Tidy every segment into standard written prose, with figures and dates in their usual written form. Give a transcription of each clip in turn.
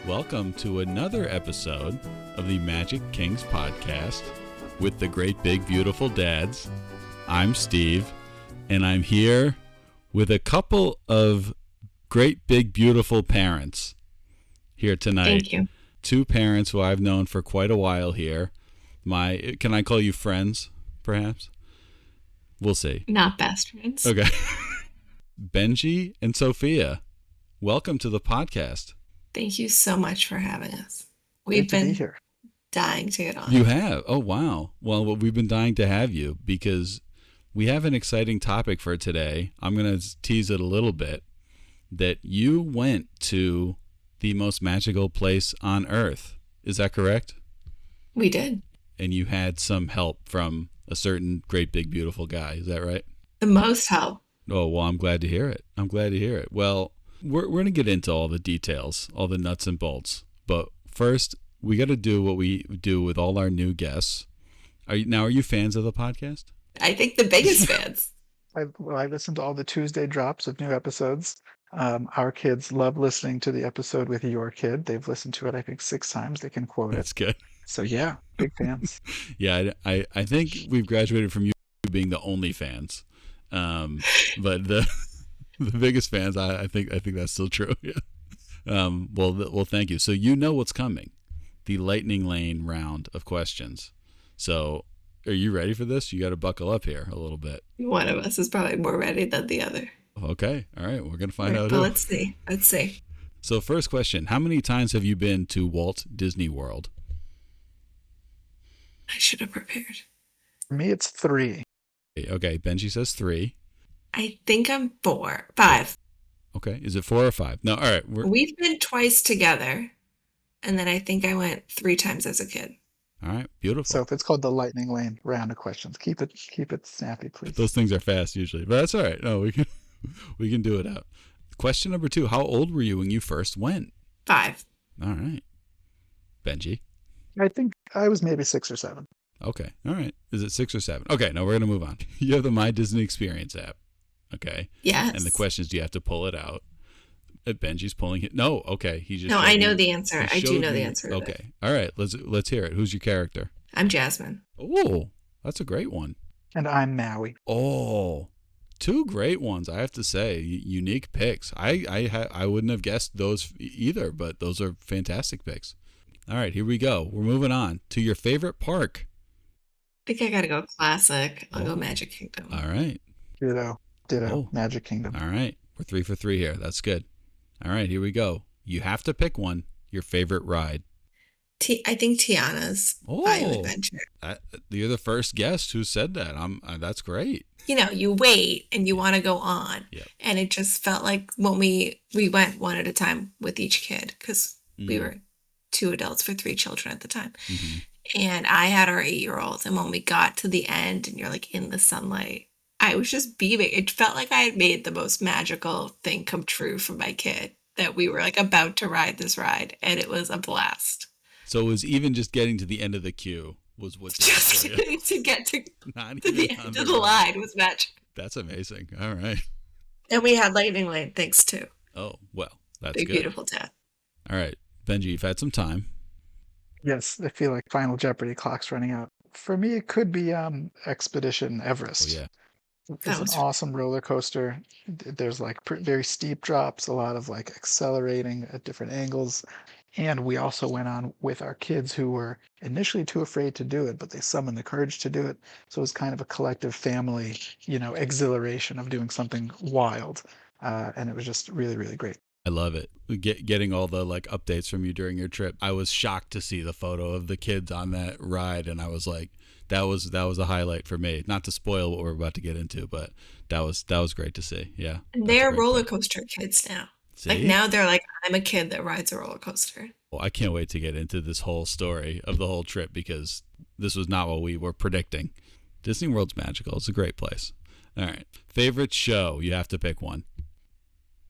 Welcome to another episode of the Magic Kings podcast with the great big beautiful dads. I'm Steve, and I'm here with a couple of great big beautiful parents here tonight. Thank you. Two parents who I've known for quite a while here. Can I call you friends, perhaps? We'll see. Not best friends. Okay. Benjy and Sofya, welcome to the podcast. Thank you so much for having us. Great to be here. Dying to get on. You have? Oh, wow. Well, we've been dying to have you because we have an exciting topic for today. I'm going to tease it a little bit, that you went to the most magical place on Earth. Is that correct? We did. And you had some help from a certain great big beautiful guy. Is that right? The most help. Oh, well, I'm glad to hear it. Well, we're going to get into all the details, all the nuts and bolts. But first, we got to do what we do with all our new guests. Are you fans of the podcast? I think the biggest fans. I listened to all the Tuesday drops of new episodes. Our kids love listening to the episode with your kid. They've listened to it, I think, 6 times. They can quote it. That's good. So, yeah, big fans. Yeah, I think we've graduated from you being the only fans. But the biggest fans, I think that's still true. Yeah. Well, thank you. So you know what's coming, the lightning lane round of questions. So are you ready for this? You got to buckle up here a little bit. One of us is probably more ready than the other. Okay. All right. We're going to find out. But let's see. So first question, how many times have you been to Walt Disney World? I should have prepared. For me, it's 3. Okay. Benjy says 3. I think I'm 5. Okay. Is it 4 or 5? No. All right. We've been twice together. And then I think I went 3 times as a kid. All right. Beautiful. So if it's called the lightning lane round of questions, keep it snappy, please. Those things are fast usually, but that's all right. No, we can do it out. Question number 2, how old were you when you first went? 5. All right. Benjy? I think I was maybe 6 or 7. Okay. All right. Is it 6 or 7? Okay. Now we're going to move on. You have the My Disney Experience app. Okay. Yes. And the question is, do you have to pull it out? Benji's pulling it. No. Okay. No, I know the answer. I do know the answer. Okay. All right. Let's hear it. Who's your character? I'm Jasmine. Oh, that's a great one. And I'm Maui. Oh, 2 great ones, I have to say. Unique picks. I wouldn't have guessed those either, but those are fantastic picks. All right, here we go. We're moving on to your favorite park. I think I gotta go classic. I'll go Magic Kingdom. All right. Ditto. Magic Kingdom. All right. We're 3 for 3 here. That's good. All right, here we go. You have to pick one. Your favorite ride. I think Tiana's Bayou Adventure. You're the first guest who said that. That's great. You wait and you want to go on. Yep. And it just felt like when we went one at a time with each kid, because we were 2 adults for 3 children at the time. Mm-hmm. And I had our 8-year-old. And when we got to the end and you're like in the sunlight, I was just beaming. It felt like I had made the most magical thing come true for my kid, that we were like about to ride this ride. And it was a blast. So it was even just getting to the end of the queue was what just to get to the end of the line was magic. That's amazing. All right. And we had lightning lane things too. Oh, well, that's Big, good. Beautiful dad. All right. Benjy, you've had some time. Yes, I feel like Final Jeopardy clock's running out. For me, it could be Expedition Everest. Oh, yeah. It's an awesome roller coaster. There's like very steep drops, a lot of like accelerating at different angles. And we also went on with our kids who were initially too afraid to do it, but they summoned the courage to do it. So it was kind of a collective family, exhilaration of doing something wild. And it was just really, really great. I love it. Getting all the like updates from you during your trip. I was shocked to see the photo of the kids on that ride, and I was like, that was a highlight for me. Not to spoil what we're about to get into, but that was great to see. Yeah. And they're roller coaster kids now. See? Like now they're like, I'm a kid that rides a roller coaster. Well, I can't wait to get into this whole story of the whole trip, because this was not what we were predicting. Disney World's magical. It's a great place. All right. Favorite show? You have to pick one.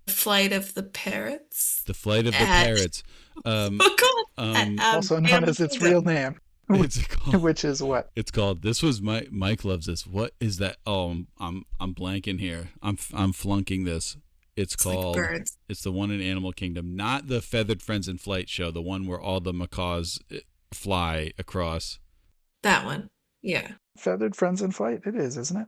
Flight of the Parrots. The Flight of the Parrots. Also known as its real name. Which is what? It's called. This was Mike loves this. What is that? Oh, I'm blanking here. I'm flunking this. It's It's like called. birds. It's the one in Animal Kingdom, not the Feathered Friends in Flight show, the one where all the macaws fly across. That one. Yeah. Feathered Friends in Flight. It is, isn't it?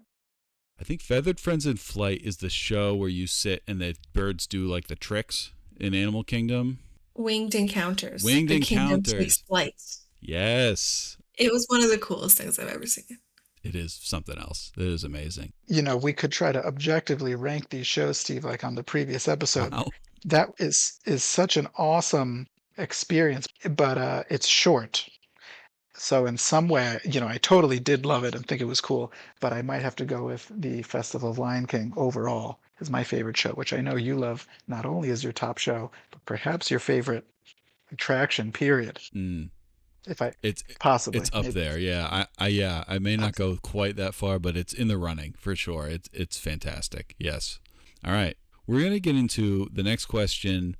I think Feathered Friends in Flight is the show where you sit and the birds do like the tricks in Animal Kingdom. Winged Encounters. Winged the Kingdom Takes Encounters. Flight. Yes. It was one of the coolest things I've ever seen. It is something else. It is amazing. We could try to objectively rank these shows, Steve, like on the previous episode. Wow. That is such an awesome experience, but it's short. So in some way, I totally did love it and think it was cool, but I might have to go with the Festival of Lion King overall is my favorite show, which I know you love not only as your top show, but perhaps your favorite attraction, period. Mm. If I It's possibly. it's up maybe. there. Yeah. I may not Okay. go quite that far, but it's in the running for sure. It's fantastic. Yes. All right. We're going to get into the next question.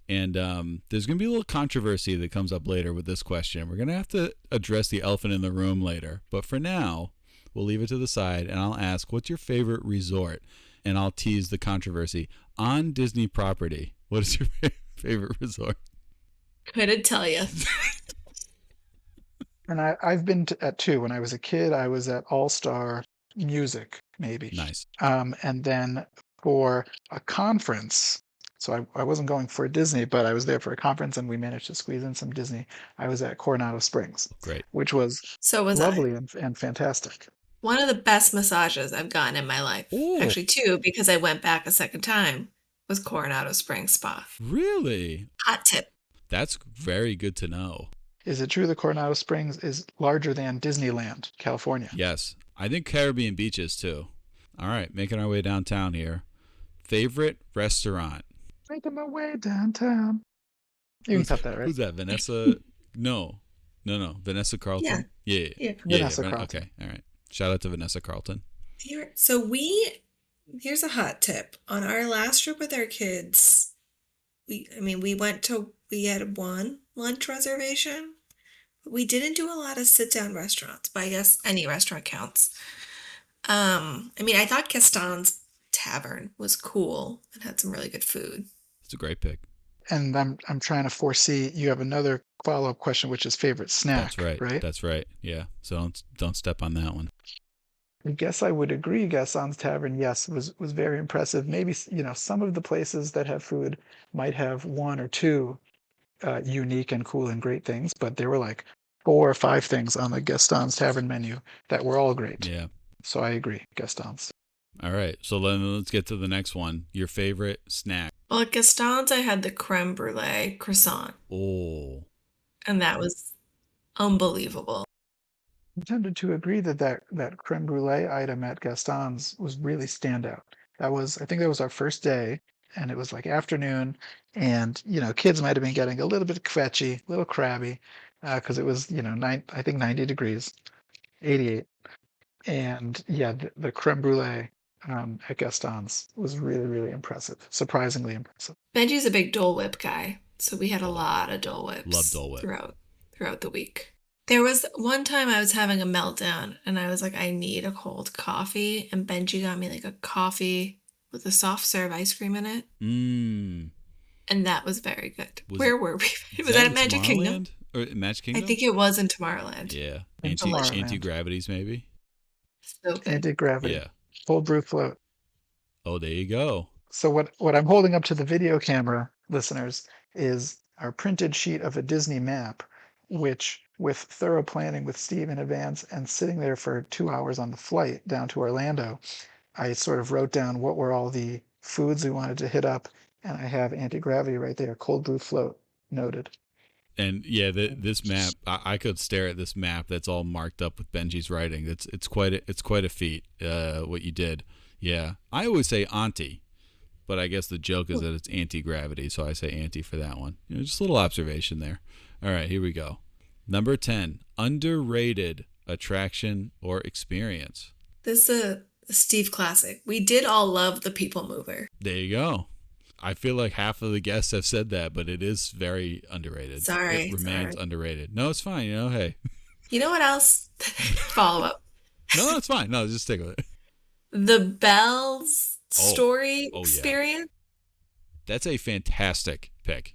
And there's going to be a little controversy that comes up later with this question. We're going to have to address the elephant in the room later. But for now, we'll leave it to the side. And I'll ask, what's your favorite resort? And I'll tease the controversy. On Disney property, what is your favorite resort? Couldn't tell you. And I've been at two. When I was a kid, I was at All Star Music, maybe. Nice. And then for a conference, so I wasn't going for Disney, but I was there for a conference and we managed to squeeze in some Disney. I was at Coronado Springs, Great. which was So was I. lovely and fantastic. One of the best massages I've gotten in my life. Ooh. Actually, two, because I went back a second time, was Coronado Springs Spa. Really? Hot tip. That's very good to know. Is it true that Coronado Springs is larger than Disneyland, California? Yes. I think Caribbean beaches too. All right. Making our way downtown here. Favorite restaurant? Making my way downtown. You can cut that, right? Who's that? Vanessa? No. Vanessa Carlton? Yeah. Vanessa Carlton. Okay. All right. Shout out to Vanessa Carlton. So here's a hot tip. On our last trip with our kids, we had one lunch reservation, but we didn't do a lot of sit-down restaurants, but I guess any restaurant counts. I thought Gaston's Tavern was cool and had some really good food. It's a great pick. And I'm trying to foresee you have another follow-up question, which is favorite snack. That's right. Yeah. So don't step on that one. I guess I would agree. Gaston's Tavern, yes, was very impressive. Maybe some of the places that have food might have one or two unique and cool and great things, but there were like 4 or 5 things on the Gaston's Tavern menu that were all great. Yeah. So I agree, Gaston's. All right. So then let's get to the next one. Your favorite snack? Well, at Gaston's, I had the creme brulee croissant, Oh. and that was unbelievable. I tended to agree that creme brulee item at Gaston's was really standout. I think that was our first day, and it was like afternoon, and kids might have been getting a little bit kvetchy, a little crabby, because it was I think 90 degrees, 88, and yeah, the creme brulee at Gaston's was really, really impressive, surprisingly impressive. Benji's a big Dole Whip guy, so we had a lot of Dole Whips. Love Dole Whip. throughout the week. There was one time I was having a meltdown and I was like, I need a cold coffee. And Benji got me like a coffee with a soft serve ice cream in it. Mmm. And that was very good. Where were we? Was that at Magic Kingdom? Or Magic Kingdom? I think it was in Tomorrowland. Yeah. In Tomorrowland. Anti-gravities maybe? So good. Anti-gravity. Yeah. Cold brew float. Oh, there you go. So what I'm holding up to the video camera, listeners, is our printed sheet of a Disney map, which with thorough planning with Steve in advance and sitting there for 2 hours on the flight down to Orlando, I sort of wrote down what were all the foods we wanted to hit up, and I have anti-gravity right there, cold brew float, noted. And yeah, this map, I could stare at this map that's all marked up with Benji's writing. It's quite a feat, what you did. Yeah. I always say auntie, but I guess the joke is that it's anti-gravity, so I say auntie for that one. Just a little observation there. All right, here we go. Number 10, underrated attraction or experience. This is a Steve classic. We did all love the People Mover. There you go. I feel like half of the guests have said that, but it is very underrated. Sorry. It remains underrated. No, it's fine. Hey. You know what else? Follow up. No, it's fine. No, just stick with it. The Belle's story yeah. experience. That's a fantastic pick.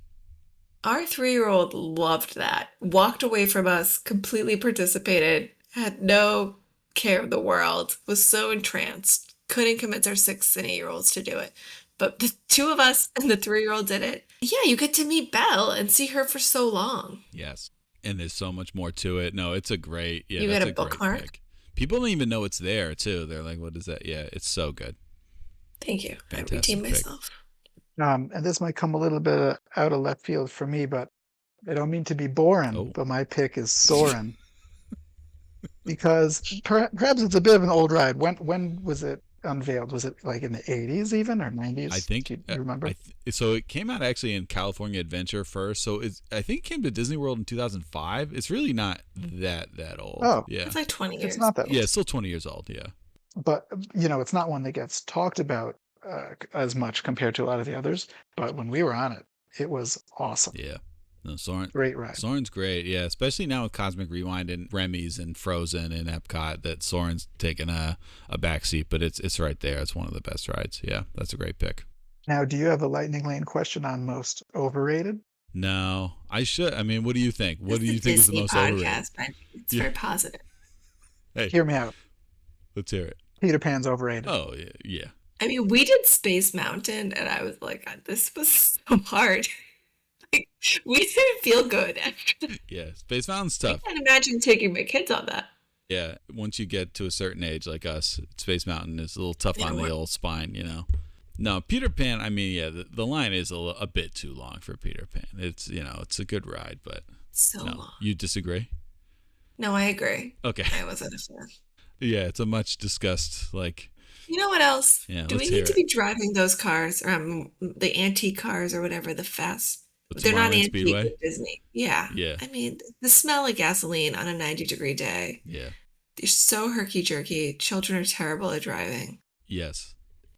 Our 3-year-old loved that. Walked away from us, completely participated, had no care of the world, was so entranced. Couldn't convince our 6 and 8-year-olds to do it. But the 2 of us and the 3-year-old did it. Yeah, you get to meet Belle and see her for so long. Yes. And there's so much more to it. No, it's a great, You that's get a a great bookmark? pick. People don't even know it's there, too. They're like, what is that? Yeah, it's so good. Thank you. I Fantastic redeemed pick. myself. And this might come a little bit out of left field for me, but I don't mean to be boring, Oh. but my pick is Soarin'. Because perhaps it's a bit of an old ride. When was it unveiled? Was it like in the 80s even, or 90s? I think, Do you remember? so it came out actually in California Adventure first. So I think it came to Disney World in 2005. It's really not that old. Oh. Yeah. It's like 20 years. It's not that old. Yeah, it's still 20 years old. Yeah. But, it's not one that gets talked about as much compared to a lot of the others. But when we were on it, it was awesome. Yeah. No, Soarin'. Great ride. Soarin's great. Yeah, especially now with Cosmic Rewind and Remy's and Frozen and Epcot, that Soarin's taken a backseat, but it's right there. It's one of the best rides. Yeah, that's a great pick. Now, do you have a lightning lane question on most overrated? No, I should. I mean, what do you think? What do It's you a think is the Disney most overrated? podcast, but it's Yeah. very positive. Hey, Hear me out. let's hear it. Peter Pan's overrated. Oh, yeah. I mean, we did Space Mountain, and I was like, this was so hard. Like, we didn't feel good after that. Yeah, Space Mountain's I tough. can't imagine taking my kids on that. Yeah, once you get to a certain age like us, Space Mountain is a little tough on the old spine, No, Peter Pan, I mean, yeah, the line is a bit too long for Peter Pan. It's, it's a good ride, but So no. long. You disagree? No, I agree. Okay. I wasn't a fan. Yeah, it's a much discussed, You know what else? Yeah, Do we let's hear need to it. be driving those cars, the antique cars or whatever, the fast? The They're not Tomorrowland antique Speedway? with Disney. Yeah. Yeah. I mean, the smell of gasoline on a 90-degree day. Yeah. They're so herky-jerky. Children are terrible at driving. Yes.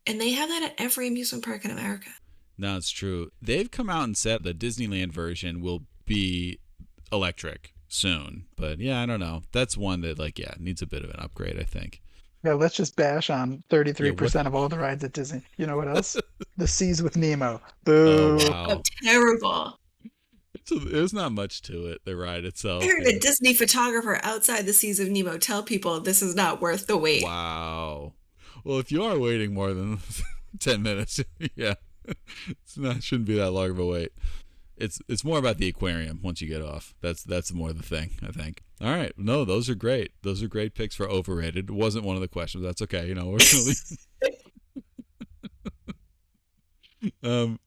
And they have that at every amusement park in America. No, it's true. They've come out and said the Disneyland version will be electric soon. But yeah, I don't know. That's one that needs a bit of an upgrade, I think. Yeah, let's just bash on 33% Yeah, of all the rides at Disney. You know what else? The Seas with Nemo. Boo. Oh, wow. Oh, terrible. There's not much to it, the ride itself. I heard a Disney photographer outside the Seas of Nemo tell people this is not worth the wait. Wow. Well, if you are waiting more than 10 minutes, yeah, shouldn't be that long of a wait. It's more about the aquarium once you get off. That's more the thing, I think. All right. No, those are great. Those are great picks for overrated. It wasn't one of the questions. That's okay. We're really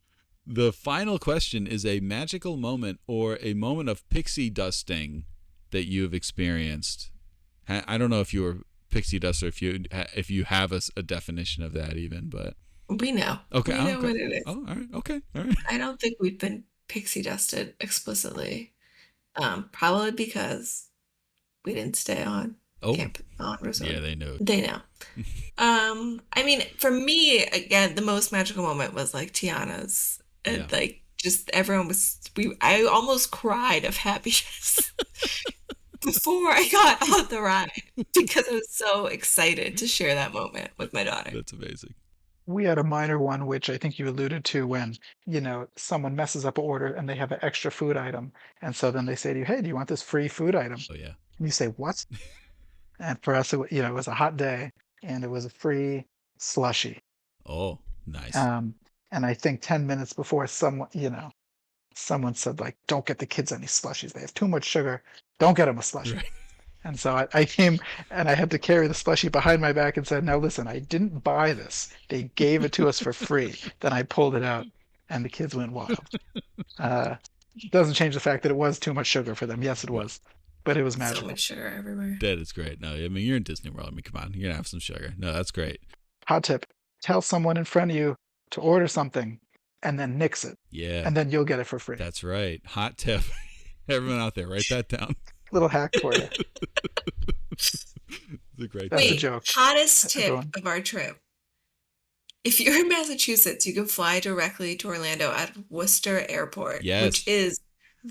the final question is a magical moment or a moment of pixie dusting that you've experienced. I don't know if you were pixie dust or if you have a definition of that even, but We know. okay. We know what it is. Oh, all right. Okay. All right. I don't think we've been pixie dusted explicitly. Probably because we didn't stay on Camp on Resort. Yeah, they know. They know. I mean, for me, again, the most magical moment was like Tiana's, and just everyone was. I almost cried of happiness before I got on the ride because I was so excited to share that moment with my daughter. That's amazing. We had a minor one, which I think you alluded to when, someone messes up an order and they have an extra food item. And so then they say to you, hey, do you want this free food item? Oh yeah. And you say, what? And for us, it was a hot day and it was a free slushie. Oh, nice. And I think 10 minutes before someone said like, don't get the kids any slushies. They have too much sugar. Don't get them a slushie. Right. And so I came and I had to carry the slushie behind my back and said, now listen, I didn't buy this. They gave it to us for free. Then I pulled it out and the kids went wild. Doesn't change the fact that it was too much sugar for them. Yes, it was. But it was magical. So much sugar everywhere. That is great. No, I mean, you're in Disney World. I mean, come on. You're going to have some sugar. No, that's great. Hot tip. Tell someone in front of you to order something and then nix it. Yeah. And then you'll get it for free. That's right. Hot tip. Everyone out there, write that down. Little hack for you. It's a great That's a Wait, joke. hottest Go tip on. of our trip. If you're in Massachusetts, you can fly directly to Orlando at Worcester Airport, Yes. which is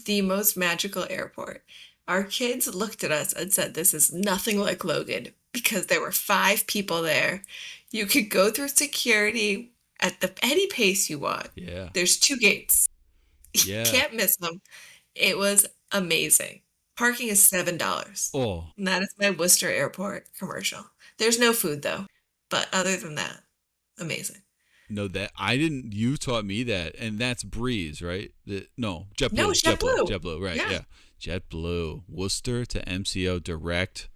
the most magical airport. Our kids looked at us and said, this is nothing like Logan because there were 5 people there. You could go through security at any pace you want. Yeah. There's 2 gates. You Yeah. can't miss them. It was amazing. Parking is $7. Oh, And that is my Worcester Airport commercial. There's no food though, but other than that, amazing. no, that I didn't. You taught me that, and that's Breeze, right? No, No, JetBlue, JetBlue, JetBlue. JetBlue, right? Yeah. Yeah, JetBlue, Worcester to MCO direct.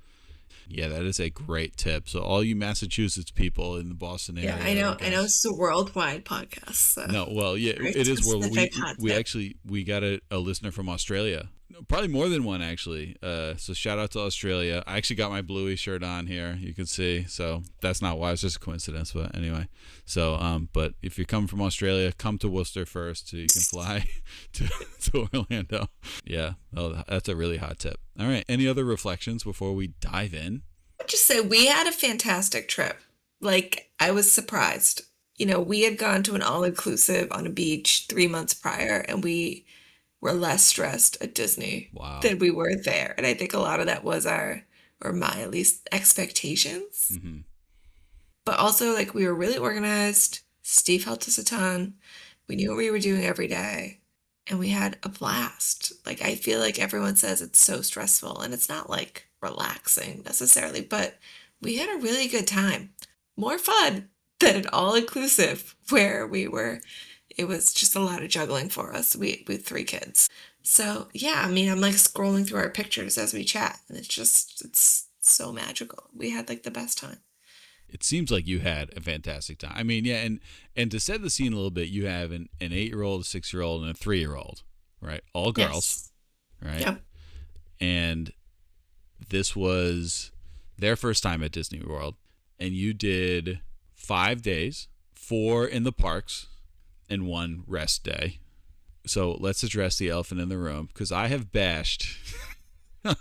Yeah, that is a great tip. So all you Massachusetts people in the Boston area, Yeah, I know. I I know guess. it's a worldwide podcast, so No, well, yeah, very it is world. specific hot We tip. actually we got a listener from Australia. No, probably more than one actually. So shout out to Australia. I actually got my Bluey shirt on here. You can see. So that's not why. It's just a coincidence. But anyway. So but if you're coming from Australia, come to Worcester first so you can fly to Orlando. Yeah. Oh, that's a really hot tip. All right. Any other reflections before we dive in? I'd just say we had a fantastic trip. Like, I was surprised. We had gone to an all-inclusive on a beach 3 months prior, and we were less stressed at Disney Wow. than we were there. And I think a lot of that was or my at least, expectations. Mm-hmm. But also, like, we were really organized. Steve helped us a ton. We knew what we were doing every day. And we had a blast. Like, I feel like everyone says it's so stressful, and it's not like relaxing necessarily, but we had a really good time. More fun than an all-inclusive where it was just a lot of juggling for us. We had 3 kids. So yeah, I mean, I'm like scrolling through our pictures as we chat, and it's so magical. We had like the best time. It seems like you had a fantastic time. I mean, yeah, and to set the scene a little bit, you have an 8-year-old, a 6-year-old, and a 3-year-old, right? All girls, Yes. right? Yep. And this was their first time at Disney World, and you did 5 days, 4 in the parks, and 1 rest day. So let's address the elephant in the room, because I have bashed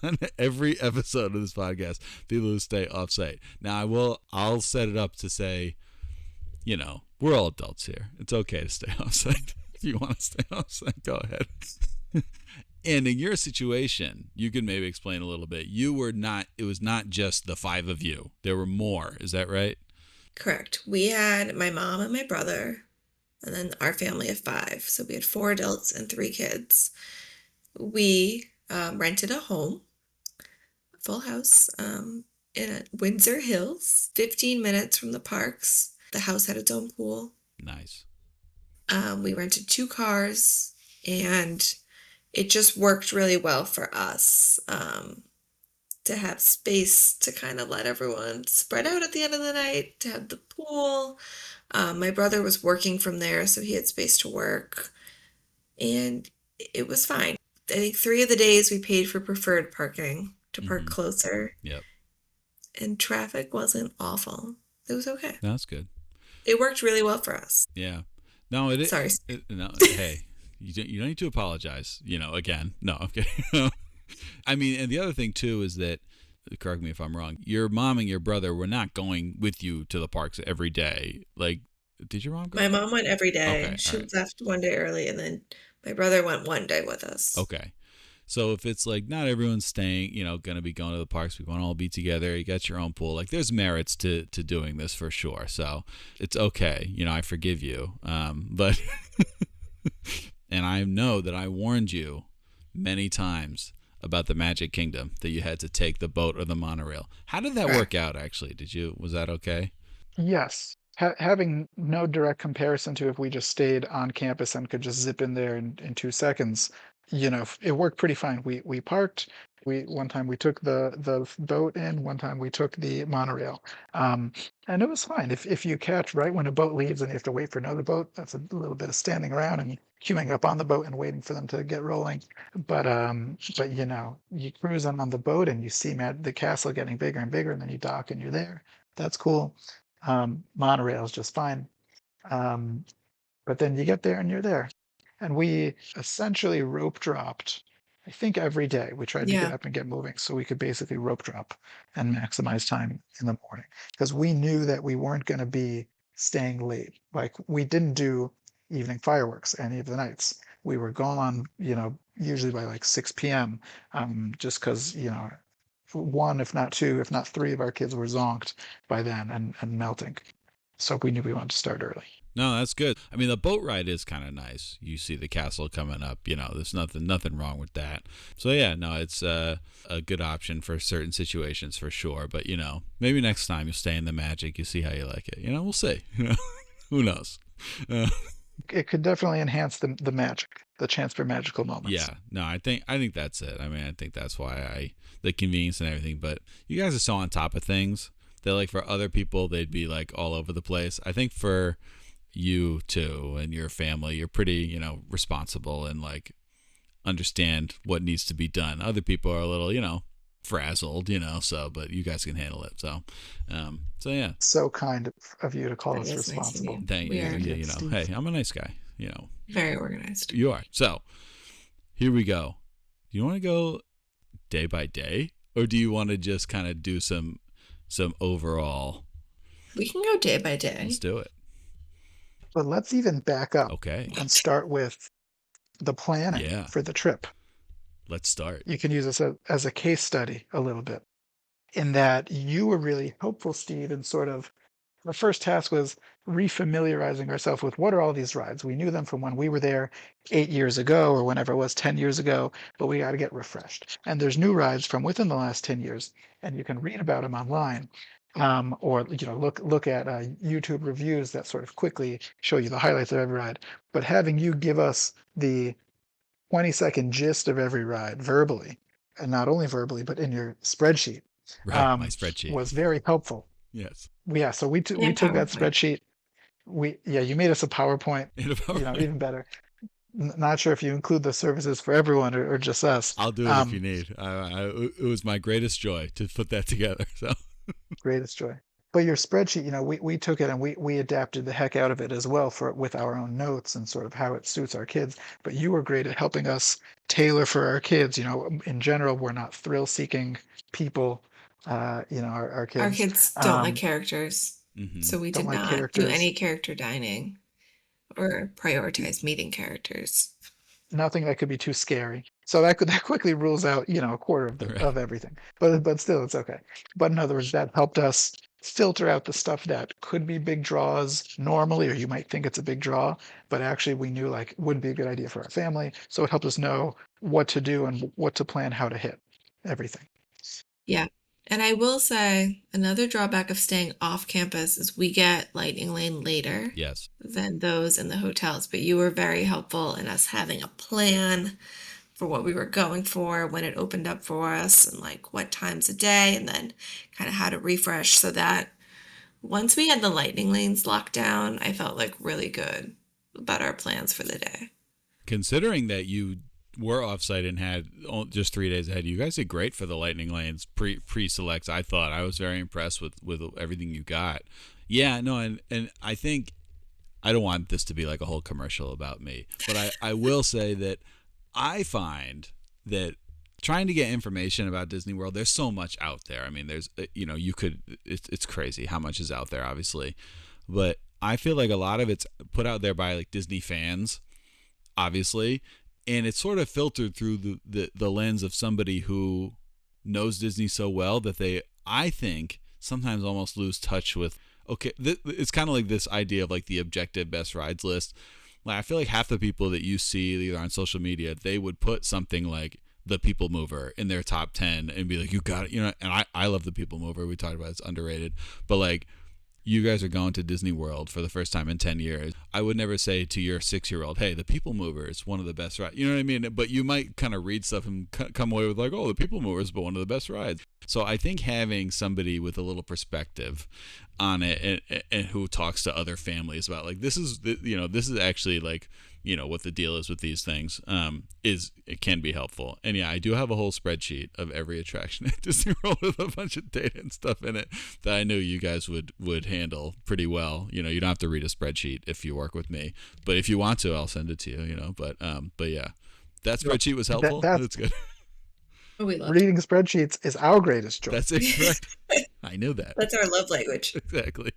on every episode of this podcast people who stay off site. Now I'll set it up to say, we're all adults here. It's okay to stay off site. If you want to stay off site, go ahead. And in your situation, you can maybe explain a little bit. It was not just the 5 of you. There were more. Is that right? Correct. We had my mom and my brother, and then our family of 5. So we had 4 adults and 3 kids. We rented a home, a full house, in Windsor Hills, 15 minutes from the parks. The house had its own pool. Nice. We rented 2 cars, and it just worked really well for us to have space to kind of let everyone spread out at the end of the night, to have the pool. My brother was working from there, so he had space to work, and it was fine. I think 3 of the days we paid for preferred parking to park closer. Yep. And traffic wasn't awful. It was okay. That's good. It worked really well for us. Yeah. No, it is. Sorry. No, hey, you don't need to apologize. Again, no, okay. I mean, and the other thing too is that, correct me if I'm wrong, your mom and your brother were not going with you to the parks every day. Like, did your mom go? My mom went every day. Okay, She all right. left one day early, and then my brother went one day with us. Okay. So if it's like not everyone's staying, going to be going to the parks, we want to all be together. You got your own pool. Like there's merits to doing this for sure. So it's okay. I forgive you. But and I know that I warned you many times about the Magic Kingdom, that you had to take the boat or the monorail. How did that work out? Actually, was that okay? Yes. Having no direct comparison to if we just stayed on campus and could just zip in there in 2 seconds, it worked pretty fine. We parked. One time we took the boat in. One time we took the monorail, and it was fine. If you catch right when a boat leaves and you have to wait for another boat, that's a little bit of standing around and queuing up on the boat and waiting for them to get rolling. But you cruise on the boat and you see the castle getting bigger and bigger, and then you dock and you're there. That's cool. Monorail is just fine. But then you get there and you're there. And we essentially rope dropped, I think every day. We tried to get Yeah. up and get moving so we could basically rope drop and maximize time in the morning. Because we knew that we weren't going to be staying late. Like we didn't do evening fireworks any of the nights. We were gone, usually by like 6 p.m. Just because, 1, if not 2, if not 3 of our kids were zonked by then and melting. So we knew we wanted to start early. No, that's good. I mean, the boat ride is kind of nice. You see the castle coming up. There's nothing wrong with that. So yeah, no, it's a good option for certain situations for sure. But maybe next time you'll stay in the magic. You see how you like it. We'll see. Who knows? It could definitely enhance the magic, the chance for magical moments. Yeah, no, I think that's it. I mean, I think that's why the convenience and everything. But you guys are so on top of things that, like, for other people, they'd be like all over the place. I think for you too and your family, you're pretty, responsible and like understand what needs to be done. Other people are a little, frazzled, so, but you guys can handle it. So yeah. So kind of you to call That us is nice of responsible. you. Thank We you. are. Yeah, hey, I'm a nice guy. Very organized. You are. So here we go. Do you want to go day by day, or do you want to just kind of do some overall? We can go day by day. Let's do it. But let's even back up Okay. and start with the planning for the trip. Let's start. You can use this as a case study a little bit, in that you were really helpful, Steve, in sort of the first task was refamiliarizing ourselves with what are all these rides. We knew them from when we were there 8 years ago or whenever it was 10 years ago, but we got to get refreshed. And there's new rides from within the last 10 years, and you can read about them online. Or look at YouTube reviews that sort of quickly show you the highlights of every ride. But having you give us the 20-second gist of every ride verbally, and not only verbally, but in your spreadsheet, Right, my spreadsheet was very helpful. Yes. Yeah, so we took that spreadsheet. You made us a PowerPoint. Even better. Not sure if you include the services for everyone or just us. I'll do it if you need. It was my greatest joy to put that together. So greatest joy. But your spreadsheet, we took it and we adapted the heck out of it as well with our own notes and sort of how it suits our kids. But you were great at helping us tailor for our kids. In general, we're not thrill-seeking people. Our kids. Our kids don't like characters, so we did not do any character dining or prioritize meeting characters. Nothing that could be too scary. So that quickly rules out, a quarter of everything. But still, it's okay. But in other words, that helped us filter out the stuff that could be big draws normally, or you might think it's a big draw, but actually we knew like wouldn't be a good idea for our family. So it helped us know what to do and what to plan, how to hit everything. Yeah. And I will say another drawback of staying off campus is we get Lightning Lane later than those in the hotels. But you were very helpful in us having a plan for what we were going for when it opened up for us and like what times a day and then kind of how to refresh so that once we had the Lightning Lanes locked down, I felt like really good about our plans for the day. Considering that you were offsite and had just 3 days ahead, you guys did great for the Lightning Lanes pre-selects. I thought I was very impressed with everything you got. Yeah, no, and I think I don't want this to be like a whole commercial about me, but I will say that I find that trying to get information about Disney World, there's so much out there. I mean, there's it's crazy how much is out there, obviously, but I feel like a lot of it's put out there by like Disney fans, obviously. And it's sort of filtered through the lens of somebody who knows Disney so well that they, I think, sometimes almost lose touch with, okay, it's kind of like this idea of like the objective best rides list. Like I feel like half the people that you see either on social media, they would put something like the People Mover in their top 10 and be like, you got it, and I love the People Mover. We talked about it's underrated. But like, you guys are going to Disney World for the first time in 10 years. I would never say to your 6-year-old, hey, the People Mover is one of the best rides. You know what I mean? But you might kind of read stuff and come away with like, oh, the People Mover is one of the best rides. So I think having somebody with a little perspective on it and who talks to other families about like, this is actually like, what the deal is with these things, it can be helpful. And yeah, I do have a whole spreadsheet of every attraction at Disney World with a bunch of data and stuff in it that I knew you guys would handle pretty well. You don't have to read a spreadsheet if you work with me, but if you want to, I'll send it to you, but yeah, that spreadsheet was helpful. That's good. Oh, we love reading spreadsheets is our greatest joy. That's it. Right. I knew that. That's our love language. Exactly.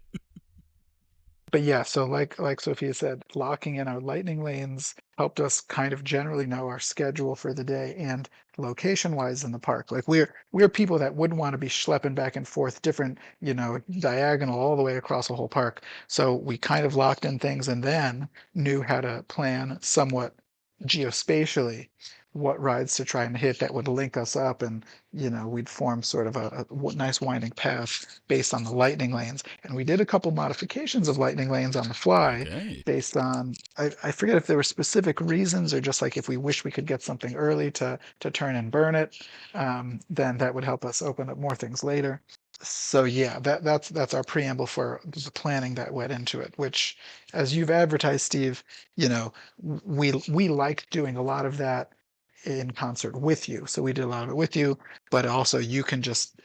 But yeah, so like Sophia said, locking in our lightning lanes helped us kind of generally know our schedule for the day and location wise in the park. Like we're people that wouldn't want to be schlepping back and forth different, diagonal all the way across the whole park. So we kind of locked in things and then knew how to plan somewhat geospatially what rides to try and hit that would link us up, and we'd form sort of a nice winding path based on the lightning lanes. And we did a couple modifications of lightning lanes on the fly Okay. based on, I forget if there were specific reasons or just like if we wish we could get something early to turn and burn it, then that would help us open up more things later. So yeah, that's our preamble for the planning that went into it, which, as you've advertised, Steve, we like doing a lot of that in concert with you. So we did a lot of it with you, but also you can just,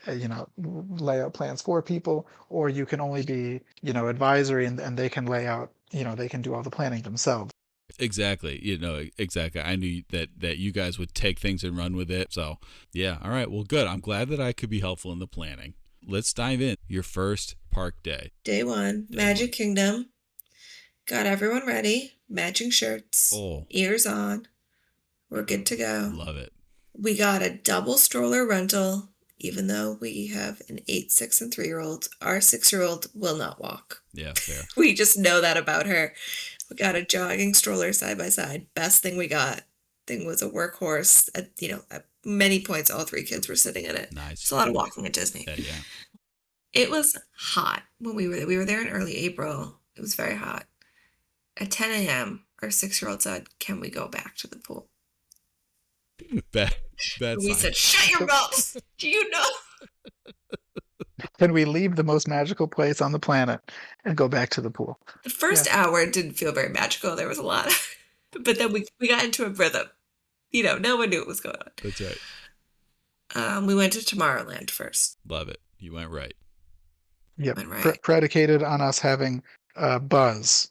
lay out plans for people, or you can only be, advisory, and they can lay out, they can do all the planning themselves. Exactly. Exactly. I knew that you guys would take things and run with it. So, yeah. All right. Well, good. I'm glad that I could be helpful in the planning. Let's dive in. Your first park day. Day one, Magic Kingdom. Got everyone ready. Matching shirts. Oh, Ears on. We're good to go. love it. We got a double stroller rental, even though we have an 8, 6, and 3-year-old. Our 6-year-old will not walk. Yeah, fair. We just know that about her. We got a jogging stroller side by side. Best thing we got. Thing was a workhorse. At many points, all 3 kids were sitting in it. Nice. It's a lot of walking at Disney. Yeah. It was hot when we were there. We were there in early April. It was very hot. At 10 a.m., our 6-year-old said, "Can we go back to the pool?" Bad We sign. said, "Shut your mouth! Do you know?" Can we leave the most magical place on the planet and go back to the pool? The first hour didn't feel very magical. There was a lot. But then we got into a rhythm. No one knew what was going on. That's right. We went to Tomorrowland first. Love it. You went right. Yep. Went right. Predicated on us having Buzz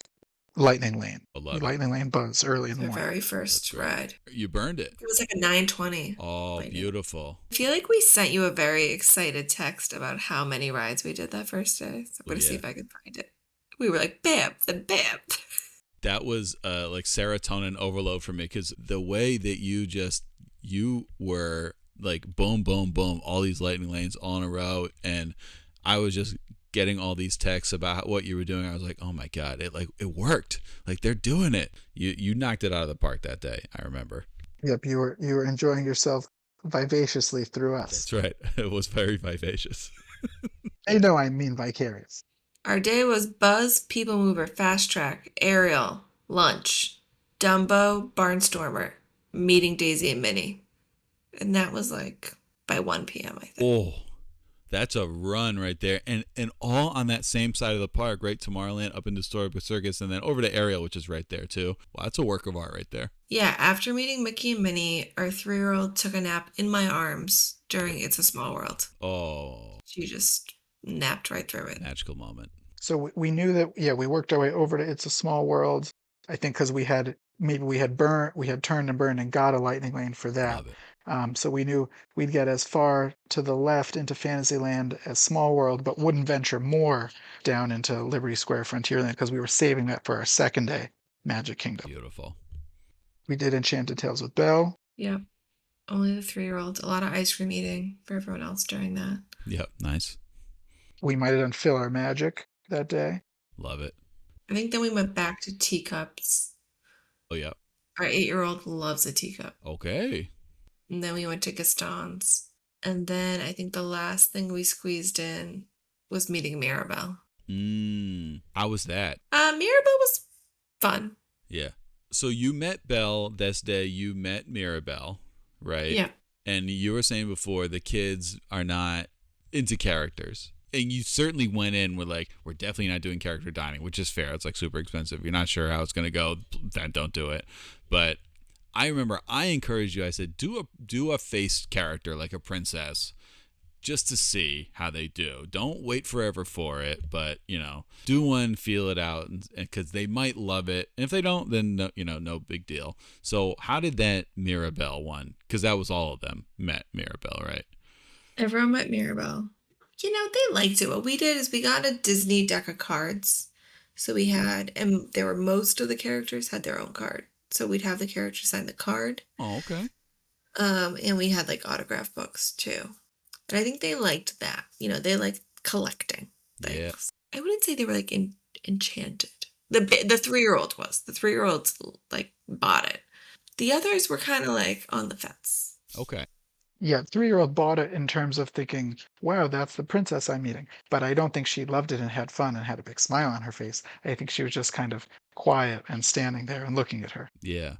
Lightning Lane. I love it. Lightning Lane Buzz early in the Our morning. very first That's right. ride. You burned it. It was like a 9:20. Oh, Lightning. beautiful. I feel like we sent you a very excited text about how many rides we did that first day. So I'm going to see if I can find it. We were like, bam, then bam. That was like serotonin overload for me, because the way that you were like boom, boom, boom, all these lightning lanes all in a row, and I was just getting all these texts about what you were doing. I was like, oh my God, it worked. Like, they're doing it. You knocked it out of the park that day, I remember. Yep, you were enjoying yourself vivaciously through us. That's right. It was very vivacious. I know I mean vicarious. Our day was Buzz, People Mover, Fast Track, Ariel, lunch, Dumbo, Barnstormer, meeting Daisy and Minnie. And that was like by 1 p.m., I think. Oh, that's a run right there. And all on that same side of the park, right? Tomorrowland, up into Storybook Circus, and then over to Ariel, which is right there too. Wow, that's a work of art right there. Yeah, after meeting Mickey and Minnie, our 3-year-old took a nap in my arms during It's a Small World. Oh, She just napped right through it. magical moment. So we knew that, we worked our way over to It's a Small World. I think because we had turned and burned and got a lightning lane for that. Love it. So we knew we'd get as far to the left into Fantasyland as Small World, but wouldn't venture more down into Liberty Square Frontierland because we were saving that for our second day, Magic Kingdom. Beautiful. We did Enchanted Tales with Belle. Yeah, only the 3-year-olds. A lot of ice cream eating for everyone else during that. Yep, nice. We might have done Fill Our Magic that day. Love it. I think then we went back to teacups. Oh, yeah. Our 8-year-old loves a teacup. Okay. And then we went to Gaston's. And then I think the last thing we squeezed in was meeting Mirabelle. How was that? Mirabelle was fun. Yeah. So you met Belle this day. You met Mirabelle, right? Yeah. And you were saying before the kids are not into characters. And you certainly went in with like, we're definitely not doing character dining, which is fair. It's like super expensive. You're not sure how it's going to go. Then don't do it. But I remember I encouraged you. I said, do a face character like a princess just to see how they do. Don't wait forever for it, but do one, feel it out, and because they might love it. And if they don't, then no big deal. So how did that Mirabelle one? Because that was all of them met Mirabelle, right? Everyone met Mirabelle. They liked it. What we did is we got a Disney deck of cards. So we had, and there were most of the characters had their own card. So we'd have the character sign the card. Oh, okay. And we had like autograph books too. And I think they liked that. You know, they liked collecting things. Yeah. I wouldn't say they were like enchanted. The 3-year-old was. The 3-year-olds like bought it. The others were kind of like on the fence. Okay. Yeah, 3-year-old bought it in terms of thinking, wow, that's the princess I'm meeting. But I don't think she loved it and had fun and had a big smile on her face. I think she was just kind of quiet and standing there and looking at her. Yeah.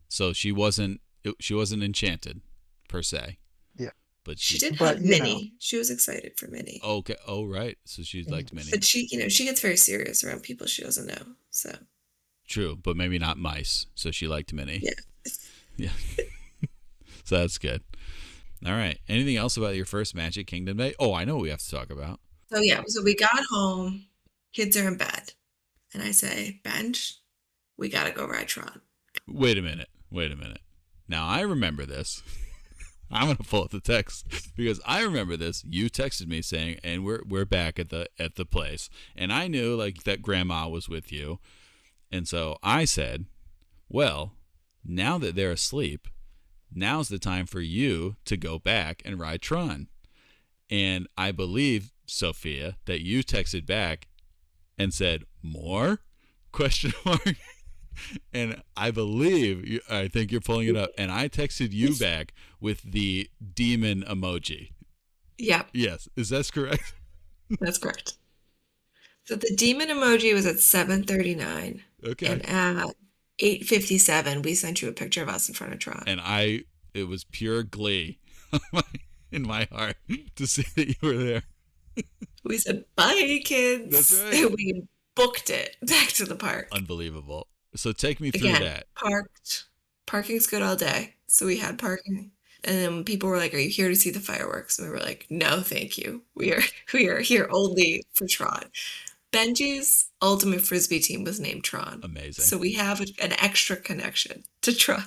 So she wasn't enchanted per se. Yeah. But she did have Minnie. She was excited for Minnie. Okay. Oh, right. So she liked Minnie. But she gets very serious around people she doesn't know. So true, but maybe not mice. So she liked Minnie. Yeah. Yeah. So that's good. All right. Anything else about your first Magic Kingdom day? Oh, I know what we have to talk about. So yeah, so we got home, kids are in bed, and I say, Benj, we gotta go ride Tron. Wait a minute. Now I remember this. I'm gonna pull up the text because I remember this. You texted me saying, and we're back at the place, and I knew like that Grandma was with you, and so I said, well, now that they're asleep, now's the time for you to go back and ride Tron. And I believe, Sofya, that you texted back and said, more? Question mark. And I think you're pulling it up. And I texted you back with the demon emoji. Yep. Yes. Is that correct? That's correct. So the demon emoji was at 7:39. Okay. And at 8:57, we sent you a picture of us in front of Tron. And it was pure glee in my heart to see that you were there. We said, bye, kids. That's right. And we booked it back to the park. Unbelievable. So take me through that. Parking's good all day. So we had parking. And then people were like, are you here to see the fireworks? And we were like, no, thank you. We are here only for Tron. Benji's ultimate Frisbee team was named Tron. Amazing. So we have an extra connection to Tron.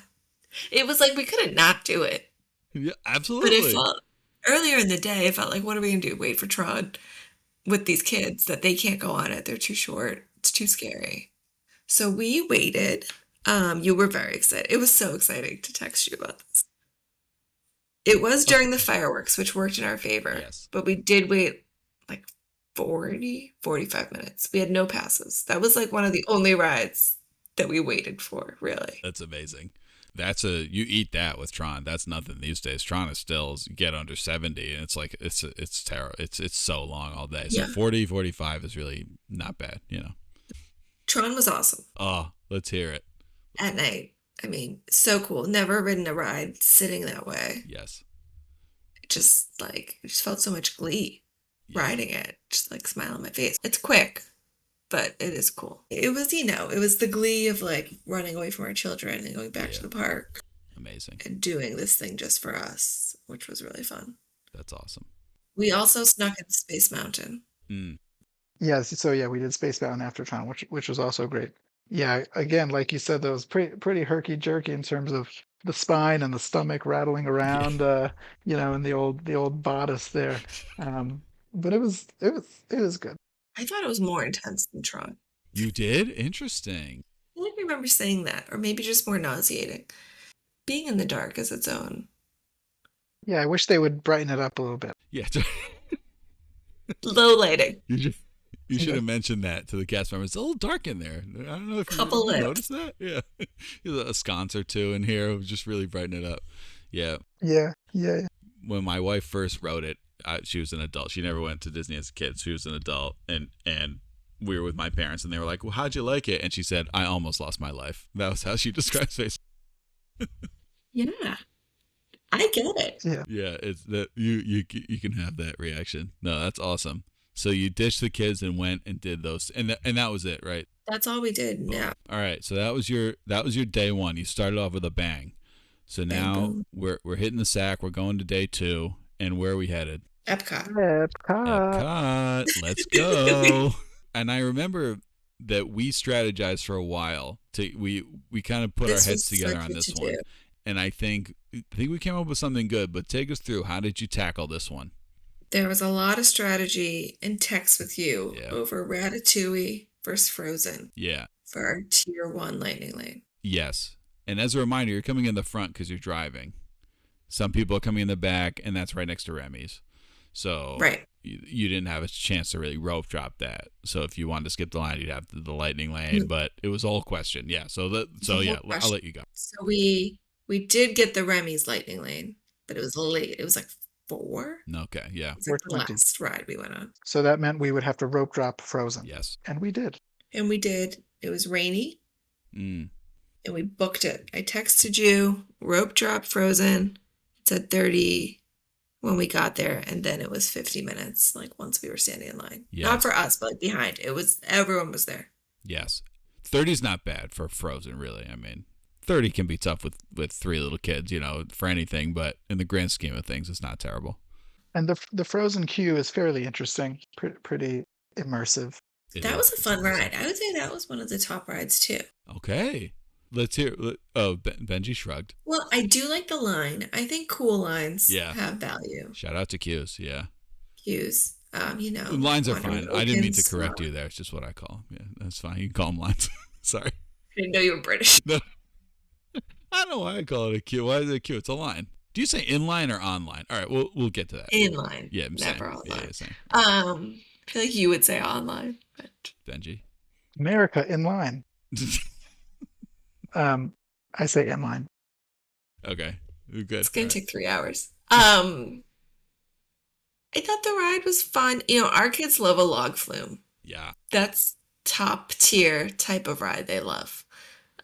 It was like we couldn't not do it. Yeah, absolutely. But earlier in the day, it felt like, what are we going to do? Wait for Tron with these kids that they can't go on it. They're too short. It's too scary. So we waited. You were very excited. It was so exciting to text you about this. It was during the fireworks, which worked in our favor. Yes. But we did wait like 45 minutes. We had no passes. That was like one of the only rides that we waited for, really. That's amazing. You eat that with Tron. That's nothing these days. Tron is still, you get under 70 and it's like, it's terrible. It's so long all day. So 40, 45 is really not bad, Tron was awesome. Oh, let's hear it. At night. I mean, so cool. Never ridden a ride sitting that way. Yes. It just felt so much glee riding it. Just like smile on my face. It's quick, but it is cool. It was, it was the glee of like running away from our children and going back to the park. Amazing. And doing this thing just for us, which was really fun. That's awesome. We also snuck at Space Mountain. Mm. Yes. So yeah, we did Space Mountain after Tron, which was also great. Yeah, again, like you said, that was pretty herky jerky in terms of the spine and the stomach rattling around, in the old bodice there. But it was good. I thought it was more intense than Tron. You did? Interesting. I don't remember saying that, or maybe just more nauseating. Being in the dark is its own. Yeah, I wish they would brighten it up a little bit. Yeah. Low lighting. You should have mentioned that to the cast members. It's a little dark in there. I don't know if you noticed that. Yeah. There's a sconce or two in here. Just really brighten it up. Yeah. Yeah. When my wife first wrote it, she was an adult. She never went to Disney as a kid. She was an adult. And we were with my parents, and they were like, well, how'd you like it? And she said, I almost lost my life. That was how she described it. Yeah. I get it. Yeah. Yeah. It's that you can have that reaction. No, that's awesome. So you ditched the kids and went and did those, and that was it, right? That's all we did. Yeah. All right. So that was your day one. You started off with a bang. So now we're hitting the sack. We're going to day 2, and where are we headed? Epcot. Let's go. And I remember that we strategized for a while. We kind of put our heads together on this one, and I think we came up with something good. But take us through. How did you tackle this one? There was a lot of strategy and text with you over Ratatouille, versus Frozen Yeah. for our tier 1 Lightning Lane. Yes. And as a reminder, you're coming in the front because you're driving. Some people are coming in the back, and that's right next to Remy's. So Right. you didn't have a chance to really rope drop that. So if you wanted to skip the line, you'd have the Lightning Lane. But it was all question. Yeah. I'll let you go. So we did get the Remy's Lightning Lane, but it was late. It was like 4. Okay. Yeah. It's like the 4:20. last ride we went on. So that meant we would have to rope drop Frozen. Yes. And we did. And we did. It was rainy. Mm. And we booked it. I texted you, rope drop Frozen. It said 30 when we got there, and then it was 50 minutes, like once we were standing in line. Yes. Not for us, but like behind. Everyone was there. Yes. 30 is not bad for Frozen, really. I mean, 30 can be tough with 3 little kids, for anything, but in the grand scheme of things, it's not terrible. And the Frozen queue is fairly interesting, pretty immersive. That was a fun ride. I would say that was one of the top rides too. Okay. Let's hear. Oh, Benji shrugged. Well, I do like the line. I think cool lines Yeah. have value. Shout out to queues. Yeah. Cues. Lines are fine. I didn't mean to correct you. you there. It's just what I call them. Yeah, that's fine. You can call them lines. Sorry. I didn't know you were British. No. I don't know why I call it a queue. Why is it a queue? It's a line. Do you say inline or online? All right, we'll get to that. Inline. Yeah, I'm never saying. online. Yeah, same. I feel like you would say online, but Benji. Benji. America in line. I say inline. Okay. Good. It's gonna take 3 hours. I thought the ride was fun. Our kids love a log flume. Yeah. That's top tier type of ride they love.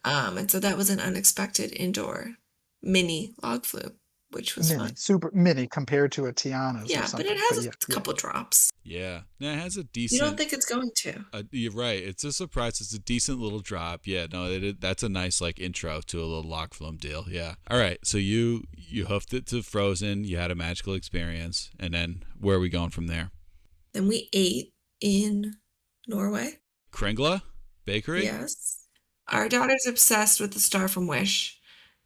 And so that was an unexpected indoor mini log flume, which was fun. Super mini compared to a Tiana's. Yeah, or but something. it has a couple drops. Yeah. No, it has a You decent. don't think it's going to? You're right. It's a surprise. It's a decent little drop. Yeah. No, that's a nice intro to a little lock flume deal. Yeah. All right. So you hoofed it to Frozen. You had a magical experience, and then where are we going from there? Then we ate in Norway. Kringla Bakery. Yes. Our daughter's obsessed with the Star from Wish.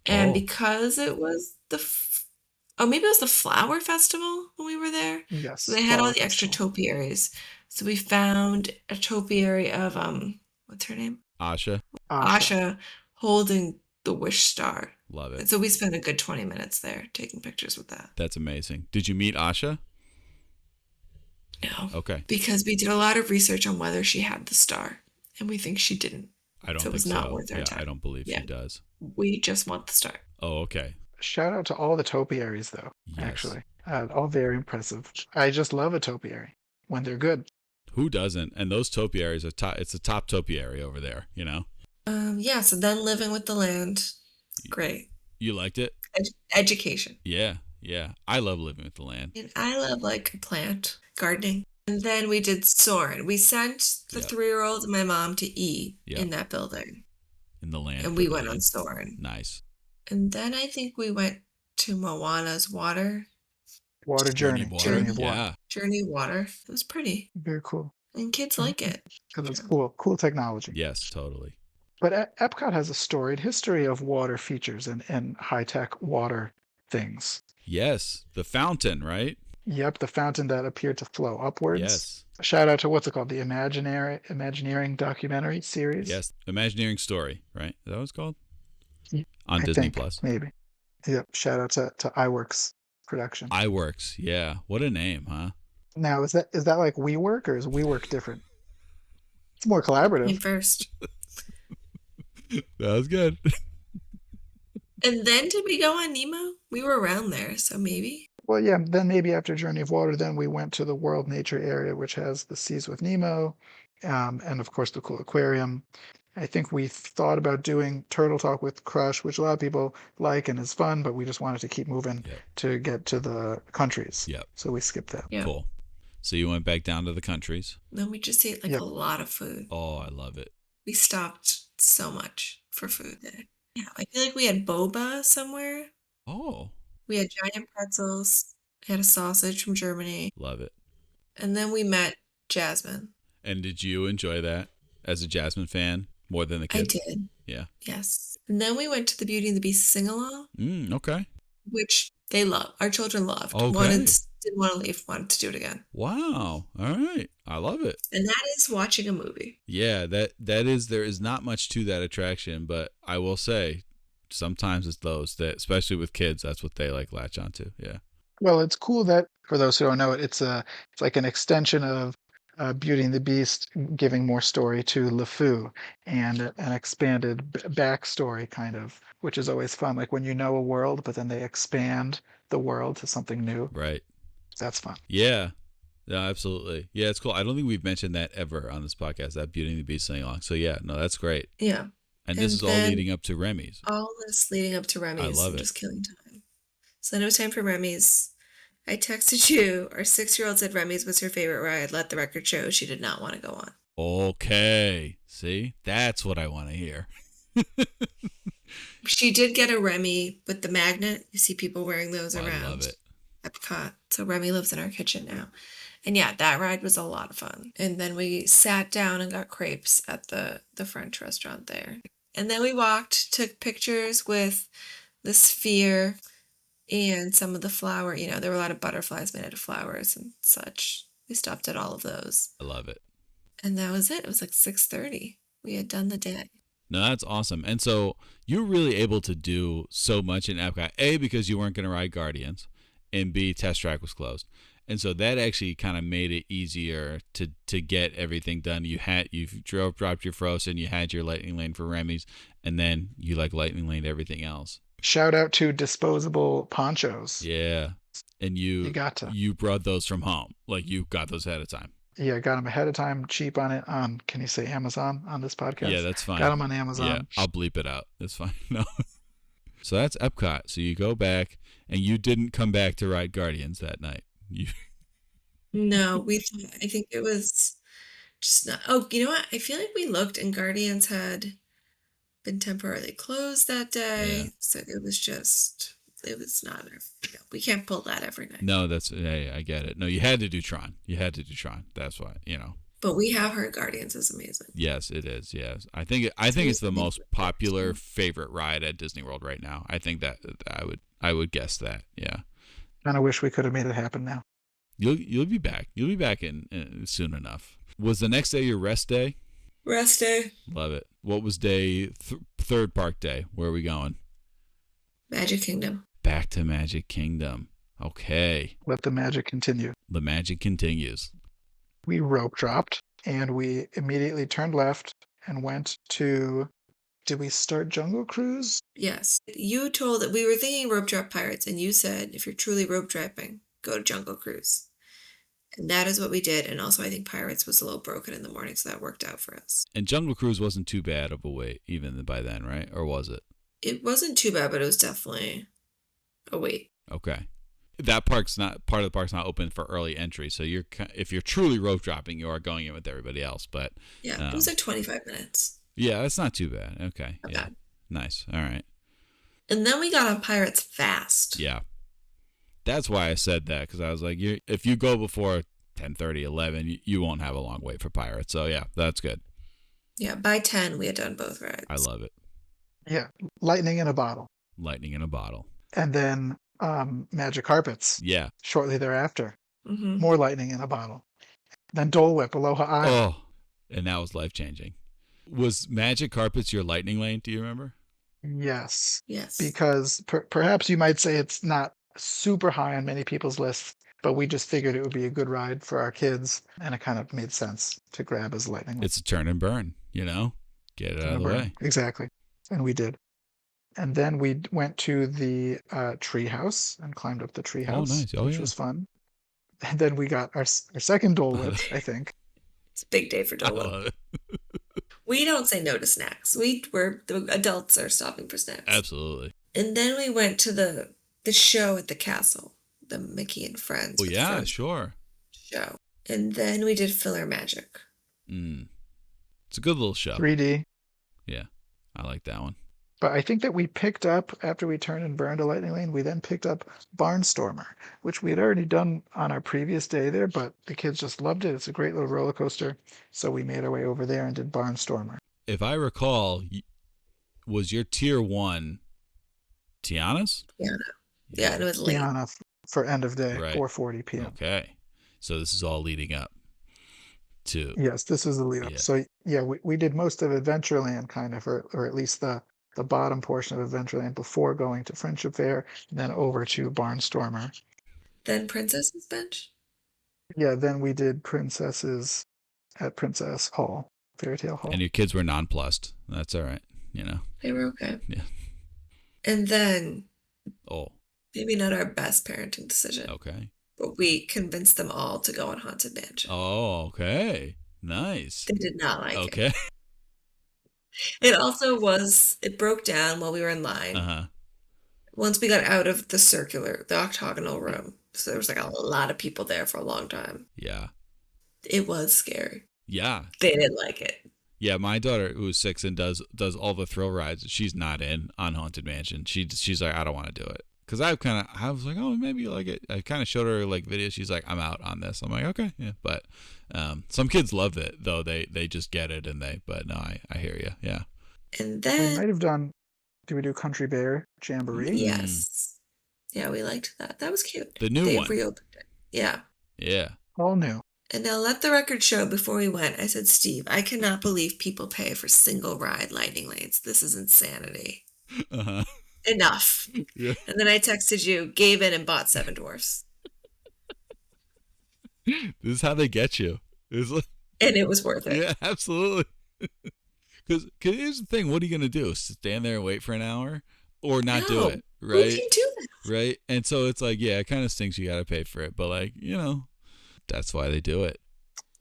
And because it was maybe it was the Flower Festival when we were there. Yes. So they had all the Flower extra Festival. topiaries. So we found a topiary of what's her name? Asha. Asha holding the Wish Star. Love it. And so we spent a good 20 minutes there taking pictures with that. That's amazing. Did you meet Asha? No. Okay. Because we did a lot of research on whether she had the star, and we think she didn't. I don't So it think was so. not worth our Yeah, time. I don't believe Yeah. she does. We just want the star. Oh, okay. Shout out to all the topiaries, though. Yes. Actually, all very impressive. I just love a topiary when they're good. Who doesn't? And those topiaries are top. It's a top topiary over there. Yeah. So then living with the land, great. You liked it? Education. Yeah. Yeah. I love living with the land. And I love plant gardening. And then we did Soarin'. We sent the 3-year-old and my mom to eat in that building. In the land. And we went on Soarin'. Nice. And then I think we went to Moana's water. Water journey. Journey of water. Yeah. Journey of water. It was pretty. Very cool. And kids like it. Because it's cool. Cool technology. Yes, totally. But Epcot has a storied history of water features and high-tech water things. Yes. The fountain, right? Yep, the fountain that appeared to flow upwards. Yes. Shout out to what's it called? The Imagineering documentary series. Yes. Imagineering Story, right? Is that what it's called? Yeah, On I Disney think, Plus. Maybe. Yep. Shout out to iWorks production. iWorks. Yeah. What a name, huh? Now, is that like WeWork or is WeWork different? It's more Me collaborative. first. That was good. And then did we go on Nemo? We were around there, so maybe. Well, yeah, then maybe after Journey of Water, then we went to the World Nature area, which has the Seas with Nemo, and of course the cool aquarium. I think we thought about doing Turtle Talk with Crush, which a lot of people like and is fun, but we just wanted to keep moving to get to the countries. Yep. So we skipped that. Yeah. Cool. So you went back down to the countries. Then we just ate a lot of food. Oh, I love it. We stopped so much for food there. Yeah, I feel like we had boba somewhere. Oh, We had giant pretzels. We had a sausage from Germany. love it. And then we met Jasmine. And did you enjoy that as a Jasmine fan more than the I kids? did. Yeah. Yes. And then we went to the Beauty and the Beast sing-along, Okay. which Our children loved. Okay. Didn't want to leave, wanted to do it again. Wow. All right. I love it. And that is watching a movie. Yeah, that is, there is not much to that attraction, but I will say sometimes it's those that, especially with kids, that's what they like latch onto. Yeah. Well, it's cool that for those who don't know it, it's like an extension of Beauty and the Beast, giving more story to LeFou and an expanded backstory, kind of, which is always fun. Like when you know a world, but then they expand the world to something new. Right. That's fun. Yeah. Yeah, absolutely. Yeah, it's cool. I don't think we've mentioned that ever on this podcast, that Beauty and the Beast sing along. So yeah, no, that's great. Yeah. And this is all leading up to Remy's. All this leading up to Remy's. I love I'm it. just killing time. So then it was time for Remy's. I texted you. Our 6-year-old said Remy's was her favorite ride. Let the record show she did not want to go on. Okay. See? That's what I want to hear. She did get a Remy with the magnet. You see people wearing those around. I love it. Epcot. So Remy lives in our kitchen now. And yeah, that ride was a lot of fun. And then we sat down and got crepes at the French restaurant there. And then we took pictures with the sphere and some of the flower. You know, there were a lot of butterflies made out of flowers and such. We stopped at all of those. I love it. And that was it. It was like 6:30. We had done the day. No, that's awesome. And so you were really able to do so much in Epcot, A, because you weren't going to ride Guardians, and B, Test Track was closed. And so that actually kind of made it easier to get everything done. You dropped your Frozen, you had your Lightning Lane for Remy's, and then you like Lightning Lane everything else. Shout out to disposable ponchos. Yeah. And you brought those from home. Like you got those ahead of time. Yeah, got them ahead of time, cheap on it on, can you say Amazon on this podcast? Yeah, that's fine. Got them on Amazon. Yeah, I'll bleep it out. That's fine. No. So that's Epcot. So you go back, and you didn't come back to ride Guardians that night. No, I think it was just not. Oh, you know what? I feel like we looked and Guardians had been temporarily closed that day. Yeah. So it was not, we can't pull that every night. No, I get it. No, you had to do Tron. That's why, But we have heard Guardians is amazing. Yes, it is. Yes. I think it's the most popular favorite ride at Disney World right now. I think that I would guess that. Yeah. Kind of wish we could have made it happen now. You'll be back. You'll be back in soon enough. Was the next day your rest day? Rest day. Love it. What was third park day? Where are we going? Magic Kingdom. Back to Magic Kingdom. Okay. Let the magic continue. The magic continues. We rope dropped and we immediately turned left and went to, did we start Jungle Cruise? Yes. You told that we were thinking rope drop Pirates, and you said if you're truly rope dropping, go to Jungle Cruise. And that is what we did. And also I think Pirates was a little broken in the morning, so that worked out for us. And Jungle Cruise wasn't too bad of a wait even by then, right? Or was it? It wasn't too bad, but it was definitely a wait. Okay. That part of the park's not open for early entry, so if you're truly rope dropping, you are going in with everybody else. But yeah, it was like 25 minutes. Yeah, that's not too bad. Okay, Not yeah, bad. Nice. All right. And then we got on Pirates fast. Yeah, that's why I said that, because I was like, if you go before 10:30, 11, you won't have a long wait for Pirates. So yeah, that's good. Yeah, by 10 we had done both rides. I love it. Yeah, lightning in a bottle. Lightning in a bottle. And then Magic Carpets. Yeah. Shortly thereafter. Mm-hmm. More lightning in a bottle. Then Dole Whip, Aloha Island. Oh, and that was life-changing. Was Magic Carpets your lightning lane? Do you remember? Yes. Yes. Because perhaps you might say it's not super high on many people's lists, but we just figured it would be a good ride for our kids, and it kind of made sense to grab as lightning lane. It's a turn and burn, Get it out of the way. Exactly. And we did. And then we went to the tree house and climbed up the tree house, nice. which was fun. And then we got our second Dole Whip, I think. It's a big day for Dole Whip. We don't say no to snacks. The adults are stopping for snacks. Absolutely. And then we went to the show at the castle, the Mickey and Friends. Oh yeah, sure. Show. And then we did Filler Magic. It's a good little show. 3D. Yeah, I like that one. But I think that we picked up, after we turned and burned a lightning lane, we then picked up Barnstormer, which we had already done on our previous day there, but the kids just loved it. It's a great little roller coaster. So we made our way over there and did Barnstormer. If I recall, was your tier 1 Tiana's? Tiana. Yeah, and it was late. Tiana for end of day, Right. 4:40 p.m. Okay. So this is all leading up to, Yes, this was the lead up. yeah. So yeah, we did most of Adventureland kind of, or at least the bottom portion of Adventureland before going to Friendship Fair, and then over to Barnstormer. Then Princess's Bench. Yeah, then we did Princesses at Princess Hall, Fairy Tale Hall. And your kids were nonplussed. That's all right. You know. They were okay. Yeah. And then, Oh. maybe not our best parenting decision, Okay. but we convinced them all to go on Haunted Mansion. Oh, okay. Nice. They did not like Okay. it. It also it broke down while we were in line. Uh-huh. Once we got out of the octagonal room. So there was like a lot of people there for a long time. Yeah. It was scary. Yeah. They didn't like it. Yeah, my daughter who's 6 and does all the thrill rides, she's not in on Haunted Mansion. She's like, I don't want to do it. Because I was like, oh, maybe you like it. I kind of showed her like videos. She's like, I'm out on this. I'm like, okay, yeah. But some kids love it though. They just get it but no, I hear you. Yeah. And We then, might have done. Did we do Country Bear Jamboree? yes. Yeah, we liked that. That was cute. The new They one. reopened it. Yeah. Yeah. All new. And now let the record show before we went, I said, Steve, I cannot believe people pay for single ride lightning lanes. This is insanity. Uh-huh. Enough. Yeah. And then I texted you, gave in and bought Seven Dwarfs. This is how they get you. It's like, And it was worth it. yeah, absolutely. Because here's the thing. What are you going to do? Stand there and wait for an hour or not do No. it? Who Right. can do that? Right. And so it's like, yeah, it kind of stinks. You got to pay for it. But like, that's why they do it.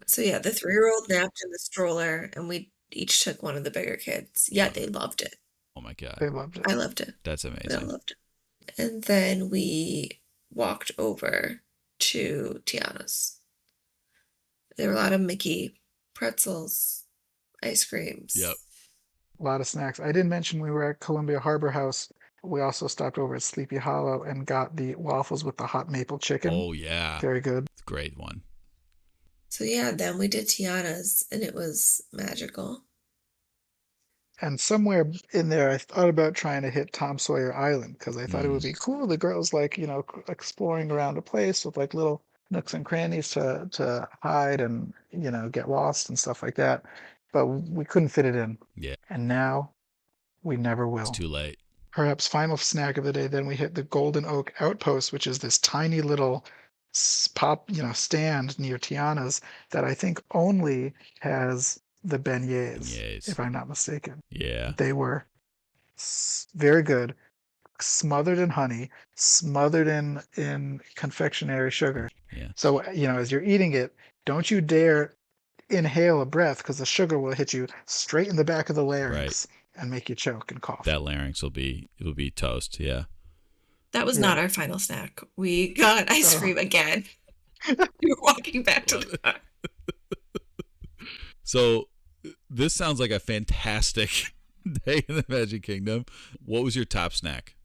So yeah, the 3-year-old napped in the stroller and we each took one of the bigger kids. Yeah, they loved it. Oh my God. They loved it. I loved it. That's We all amazing. loved it. And then we walked over to Tiana's. There were a lot of Mickey pretzels, ice creams. Yep. A lot of snacks. I didn't mention we were at Columbia Harbor House. We also stopped over at Sleepy Hollow and got the waffles with the hot maple chicken. Oh yeah. Very good. Great one. So yeah, then we did Tiana's and it was magical. And somewhere in there, I thought about trying to hit Tom Sawyer Island because I thought it would be cool. The girls like, exploring around a place with like little nooks and crannies to hide and, get lost and stuff like that. But we couldn't fit it in. Yeah. And now we never will. It's too late. Perhaps final snack of the day, then we hit the Golden Oak Outpost, which is this tiny little stand near Tiana's that I think only has the beignets, if I'm not mistaken. Yeah. They were very good, smothered in honey, smothered in confectionery sugar. Yeah. So, as you're eating it, don't you dare inhale a breath because the sugar will hit you straight in the back of the larynx and make you choke and cough. That larynx will be toast. Yeah. That was not our final snack. We got ice cream again. We were walking back to the car. So this sounds like a fantastic day in the Magic Kingdom. What was your top snack?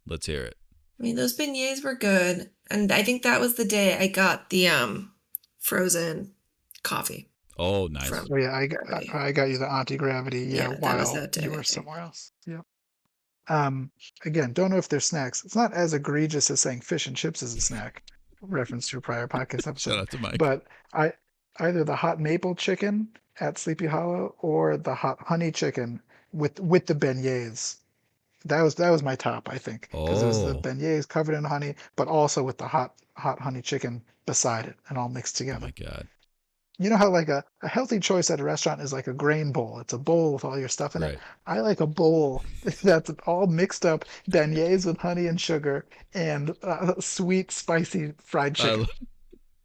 Let's hear it. I mean, those beignets were good. And I think that was the day I got the frozen coffee. Oh, nice. Oh yeah, I got you the anti-gravity. Yeah, that was while that day, you I were think. somewhere else. Yeah. Again, don't know if they're snacks. It's not as egregious as saying fish and chips is a snack. Reference to a prior podcast episode. Shout out to Mike. But either the hot maple chicken at Sleepy Hollow or the hot honey chicken with the beignets. That was my top, I think, because it was the beignets covered in honey, but also with the hot honey chicken beside it and all mixed Oh together. my God. You know how like a healthy choice at a restaurant is like a grain bowl. It's a bowl with all your stuff in it. I like a bowl that's all mixed up, beignets with honey and sugar and sweet, spicy fried chicken.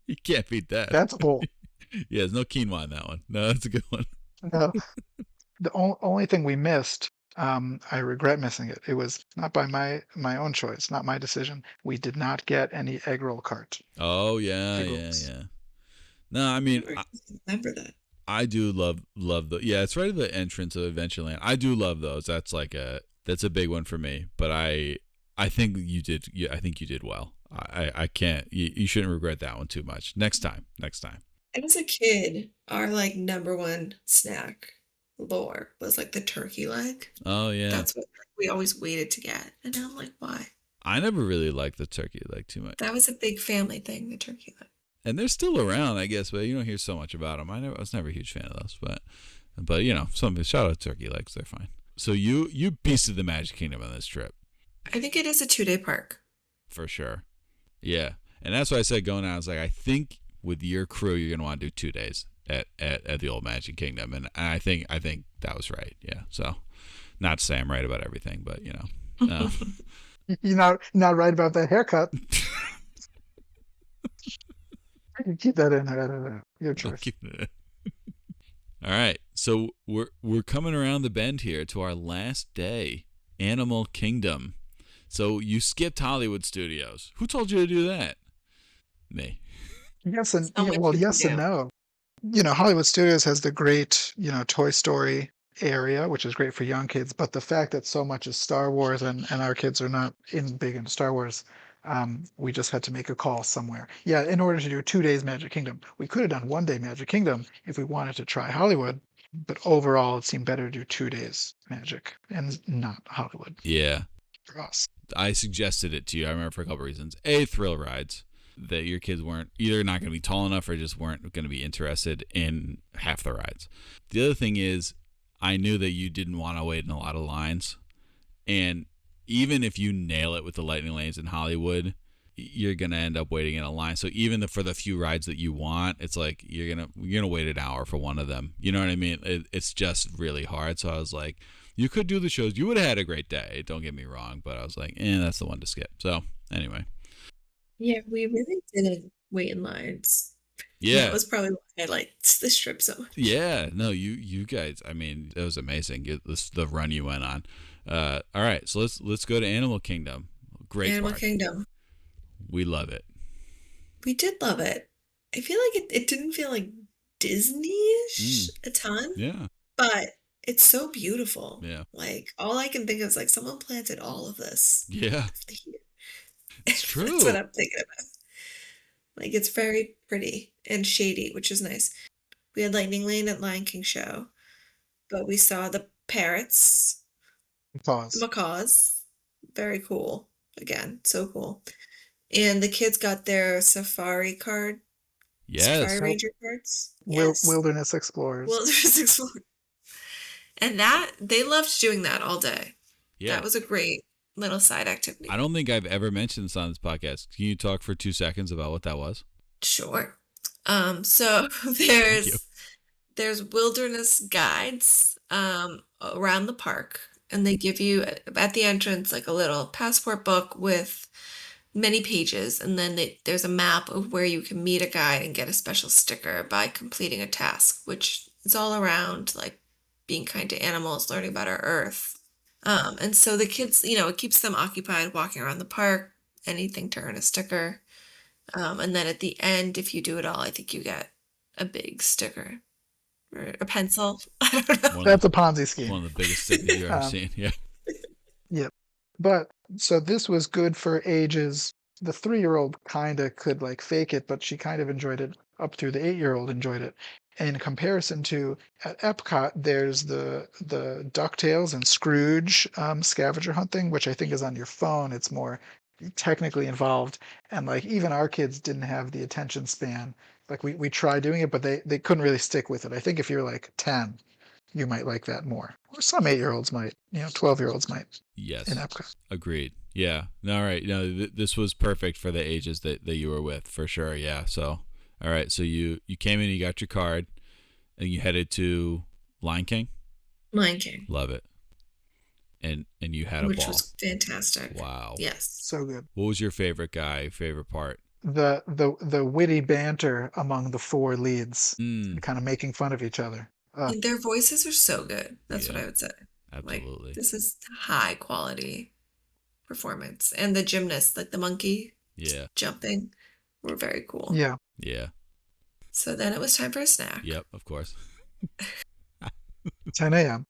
You can't beat that. That's a bowl. Yeah, there's no quinoa in that one. No, that's a good one. No, the only thing we missed, I regret missing it. It was not by my own choice, not my decision. We did not get any egg roll cart. Oh yeah, Egg yeah, rolls. yeah. No, I mean, Remember that. I do love the. Yeah, it's right at the entrance of Adventureland. I do love those. That's a big one for me. But I think you did. Yeah, I think you did well. I can't. You shouldn't regret that one too much. Next time. And as a kid, our like number one snack lore was like the turkey leg. Oh yeah. That's what we always waited to get. And now I'm like, why? I never really liked the turkey leg too much. That was a big family thing, the turkey leg. And they're still around, I guess, but you don't hear so much about them. I was never a huge fan of those, but you know, shout out turkey legs, they're fine. So you beasted the Magic Kingdom on this trip. I think it is a 2-day park. For sure. Yeah. And that's why I said going out, I was like, I think with your crew, you're going to want to do 2 days at the old Magic Kingdom. And I think that was right. Yeah. So not to say I'm right about everything, but you know. You're not right about that haircut. You keep that in there. I don't know. Your choice. All right. So we're coming around the bend here to our last day, Animal Kingdom. So you skipped Hollywood Studios. Who told you to do that? Me. Yes and So much well, you yes can and do. no. You know, Hollywood Studios has the great, Toy Story area, which is great for young kids. But the fact that so much is Star Wars and our kids are not big into Star Wars, we just had to make a call somewhere. Yeah, in order to do 2 days Magic Kingdom, we could have done 1 day Magic Kingdom if we wanted to try Hollywood. But overall, it seemed better to do 2 days Magic and not Hollywood Yeah. for us. I suggested it to you. I remember for a couple reasons. A, thrill rides. That your kids weren't either not going to be tall enough or just weren't going to be interested in half the rides. The other thing is, I knew that you didn't want to wait in a lot of lines. And even if you nail it with the lightning lanes in Hollywood, you're going to end up waiting in a line. So even for the few rides that you want, it's like you're going to wait an hour for one of them. You know what I mean? It's just really hard. So I was like, you could do the shows. You would have had a great day. Don't get me wrong. But I was like, that's the one to skip. So anyway. Yeah, we really didn't wait in lines. Yeah. That was probably why I liked this trip so much. Yeah. No, you guys, I mean, it was amazing. The run you went on. All right. So let's go to Animal Kingdom. Great Animal park. Kingdom. We love it. We did love it. I feel like it didn't feel like Disney-ish a ton. Yeah. But it's so beautiful. Yeah. Like, all I can think of is like someone planted all of this. Yeah. It's true. That's what I'm thinking about. Like, it's very pretty and shady, which is nice. We had Lightning Lane at Lion King show, but we saw the parrots, Pause. the macaws. Very cool. Again, so cool. And the kids got their safari card. Yes. Safari Ranger cards. Yes. Wilderness Explorers. Wilderness Explorers. And they loved doing that all day. Yeah. That was a great little side activity. I don't think I've ever mentioned this on this podcast. Can you talk for 2 seconds about what that was? Sure. So there's wilderness guides around the park, and they give you at the entrance like a little passport book with many pages, and then there's a map of where you can meet a guide and get a special sticker by completing a task, which is all around like being kind to animals, learning about our earth. And so the kids, it keeps them occupied walking around the park, anything to earn a sticker. And then at the end, if you do it all, I think you get a big sticker or a pencil. I don't know. That's a Ponzi scheme. One of the biggest stickers you've ever seen. Yeah. Yep. But so this was good for ages. The 3-year-old kind of could like fake it, but she kind of enjoyed it up to the 8-year-old enjoyed it. In comparison to at Epcot, there's the DuckTales and Scrooge scavenger hunt thing, which I think is on your phone. It's more technically involved, and like even our kids didn't have the attention span. Like we tried doing it, but they couldn't really stick with it. I think if you're like 10, you might like that more, or some 8-year-olds might, 12-year-olds might. Yes. In Epcot. Agreed. Yeah. No, all right. No, this was perfect for the ages that you were with, for sure. Yeah. So, all right. So you came in, you got your card, and you headed to Lion King. Lion King. Love it. And you had a which ball. Was fantastic. Wow. Yes. So good. What was your favorite part? The witty banter among the 4 leads, Mm. kind of making fun of each other. And their voices are so good. That's what I would say. Absolutely. Like, this is high quality performance. And the gymnasts, like the monkey jumping, were very cool. Yeah. Yeah. So then it was time for a snack. Yep, of course. 10 a.m.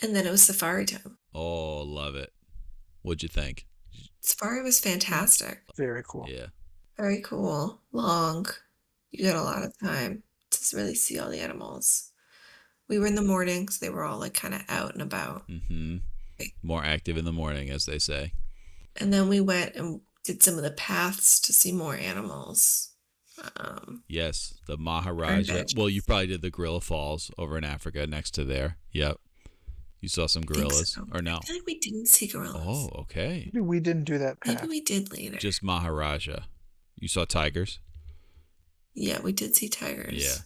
And then it was safari time. Oh, love it. What'd you think? Safari was fantastic. Very cool. Yeah. Very cool. Long. You got a lot of time to really see all the animals. We were in the morning, so they were all like kind of out and about. Mm-hmm. More active in the morning, as they say. And then we went and did some of the paths to see more animals. Yes, the Earned Maharaja. veg. Well, you probably did the Gorilla Falls over in Africa next to there. Yep. You saw some I think gorillas, so. or no? I feel like we didn't see gorillas. Oh, okay. Maybe we didn't do that Maybe path. we did later. Just Maharaja. You saw tigers? Yeah, we did see tigers. Yeah.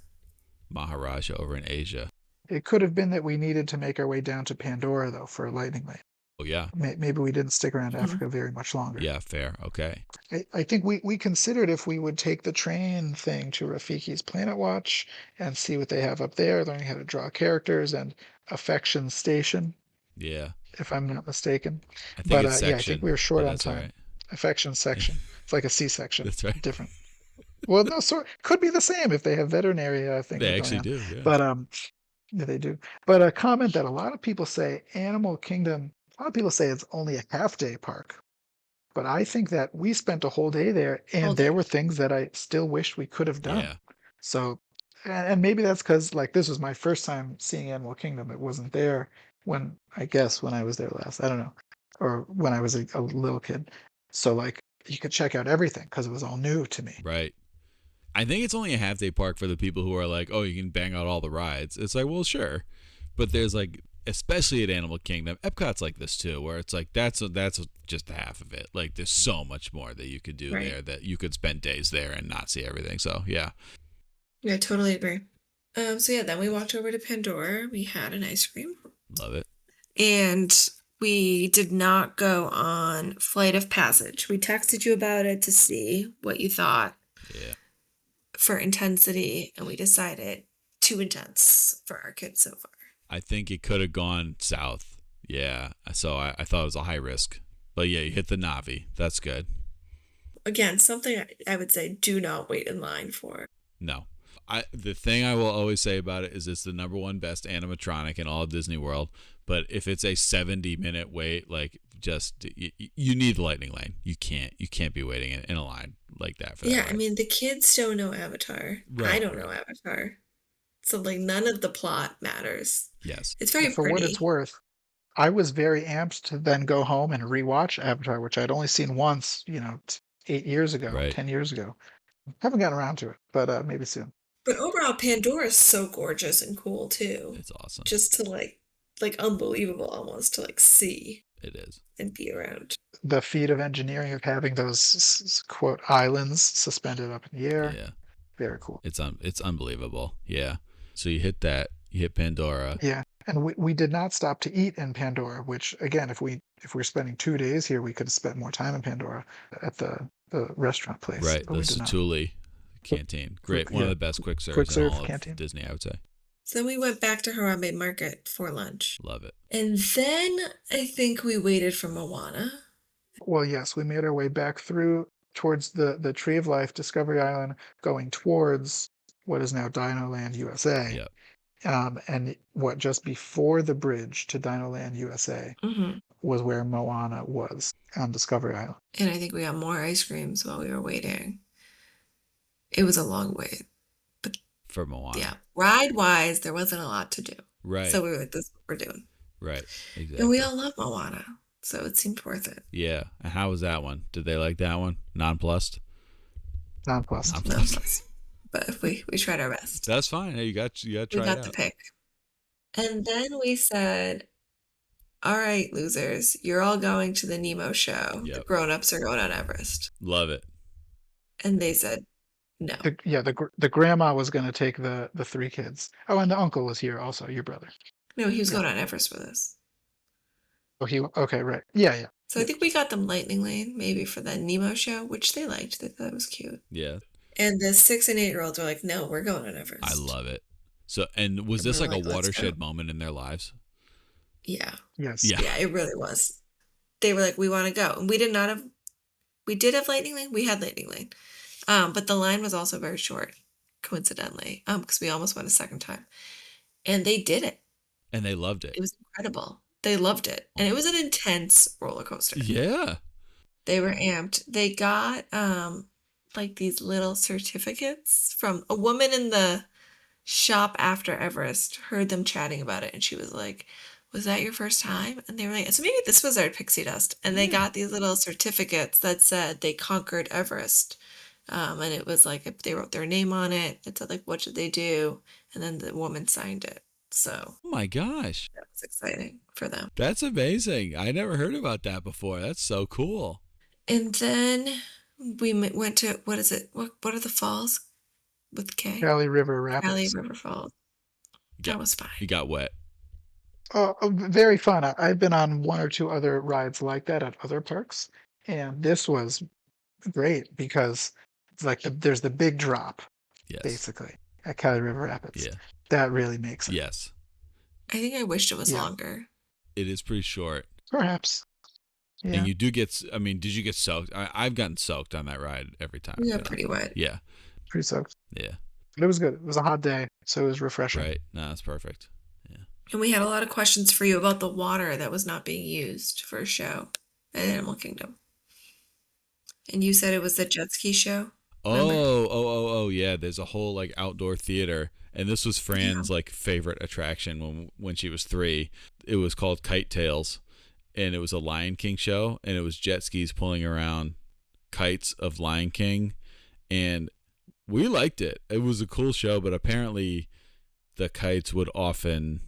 Maharaja over in Asia. It could have been that we needed to make our way down to Pandora, though, for a lightning lane. Oh, yeah. Maybe we didn't stick around Mhm. Africa very much longer. Yeah, fair. Okay. I think we considered if we would take the train thing to Rafiki's Planet Watch and see what they have up there, learning how to draw characters, and Affection Station, Yeah. if I'm not mistaken. I think But it's yeah, I section. think we were short but on that's all time. right. Affection Section. It's like a C-section. That's right. Different. Well, no, could be the same if they have veterinary things They going actually on. do, yeah. But yeah, they do. But a comment that a lot of people say, Animal Kingdom, a lot of people say it's only a half-day park. But I think that we spent a whole day there, and Whole there day. were things that I still wish we could have done. Yeah. So, and maybe that's because like this was my first time seeing Animal Kingdom. It wasn't there when I was there last. I don't know, or when I was a little kid. So like you could check out everything because it was all new to me. Right. I think it's only a half day park for the people who are like, oh, you can bang out all the rides. It's like, well, sure. But there's like, especially at Animal Kingdom, Epcot's like this too, where it's like, that's just half of it. Like there's so much more that you could do Right. there that you could spend days there and not see everything. So yeah. Yeah, totally agree. So yeah, then we walked over to Pandora. We had an ice cream. Love it. And we did not go on Flight of Passage. We texted you about it to see what you thought Yeah. for intensity, and we decided too intense for our kids so far. I think it could have gone south. Yeah. So I thought it was a high risk. But yeah, you hit the Navi. That's good. Again, something I would say do not wait in line for. No. The thing I will always say about it is it's the number one best animatronic in all of Disney World. But if it's a 70-minute wait, like just you need the lightning lane. You can't be waiting in a line like that for that. Yeah, ride. I mean the kids don't know Avatar. Right, I don't know Avatar. So like none of the plot matters. Yes. It's very For pretty. what it's worth, I was very amped to then go home and rewatch Avatar, which I'd only seen once, 8 years ago, Right. 10 years ago. Haven't gotten around to it, but maybe soon. But overall, Pandora is so gorgeous and cool too. It's awesome. Just to like unbelievable almost to like see It is. and be around. The feat of engineering of having those quote islands suspended up in the air, Yeah. very cool. It's unbelievable. Yeah. So you hit that. You hit Pandora. Yeah, and we did not stop to eat in Pandora, which again, if we're spending 2 days here, we could have spent more time in Pandora at the restaurant place. Right. But The we did not. Satuli Canteen. Great. One of the best quick serves Quick in serve all of canteen. Disney, I would say. So then we went back to Harambe Market for lunch. Love it. And then I think we waited for Moana. Well, yes, we made our way back through towards the Tree of Life, Discovery Island, going towards what is now Dino Land USA. Yep. And what just before the bridge to Dino Land USA Mm-hmm. was where Moana was on Discovery Island. And I think we got more ice creams while we were waiting. It was a long wait. For Moana. Yeah. Ride-wise, there wasn't a lot to do. Right. So we were like, this is what we're doing. Right. Exactly. And we all love Moana. So it seemed worth it. Yeah. And how was that one? Did they like that one? Nonplussed? Nonplussed. No plus. But we tried our best. That's fine. Hey, you got to We try got it the out. pick. And then we said, all right, losers, you're all going to the Nemo show. The Yep. grown-ups are going on Everest. Love it. And they said, no. The grandma was going to take the 3 kids. Oh, and the uncle was here also, your brother. No, he was Yeah. going on Everest with us. Oh, okay, right. Yeah. So I think we got them Lightning Lane, maybe for the Nemo show, which they liked. They thought it was cute. Yeah. And the 6 and 8-year-olds were like, no, we're going on Everest. I love it. So, and was And this we're like a like, let's watershed go. moment in their lives? Yeah. Yes. Yeah. Yeah, it really was. They were like, we want to go. And we did have Lightning Lane. We had Lightning Lane. But the line was also very short, coincidentally, because we almost went a second time. And they did it. And they loved it. It was incredible. They loved it. And it was an intense roller coaster. Yeah. They were amped. They got like these little certificates from a woman in the shop after Everest, heard them chatting about it, and she was like, was that your first time? And they were like, so maybe this was our pixie dust. And they got these little certificates that said they conquered Everest. And it was like, they wrote their name on it. It said like, what should they do? And then the woman signed it. So Oh my gosh. that was exciting for them. That's amazing. I never heard about that before. That's so cool. And then we went to, what is it? What are the falls with K? Cali River Rapids. Cali River Falls. That was fine. You got wet. Oh, very fun. I've been on one or two other rides like that at other parks, and this was great because it's like there's the big drop, Yes. basically, at Cali River Rapids. Yeah. That really makes it. Yes. I think I wished it was longer. It is pretty short. Perhaps. Yeah. And you do get, I mean, did you get soaked? I've gotten soaked on that ride every time. We got pretty wet. Yeah. Pretty soaked. Yeah. But it was good. It was a hot day, so it was refreshing. Right. No, that's perfect. Yeah. And we had a lot of questions for you about the water that was not being used for a show at Animal Kingdom. And you said it was the jet ski show? Oh, yeah. There's a whole like outdoor theater. And this was Fran's like favorite attraction when she was 3. It was called Kite Tails. And it was a Lion King show. And it was jet skis pulling around kites of Lion King. And we liked it. It was a cool show, but apparently the kites would often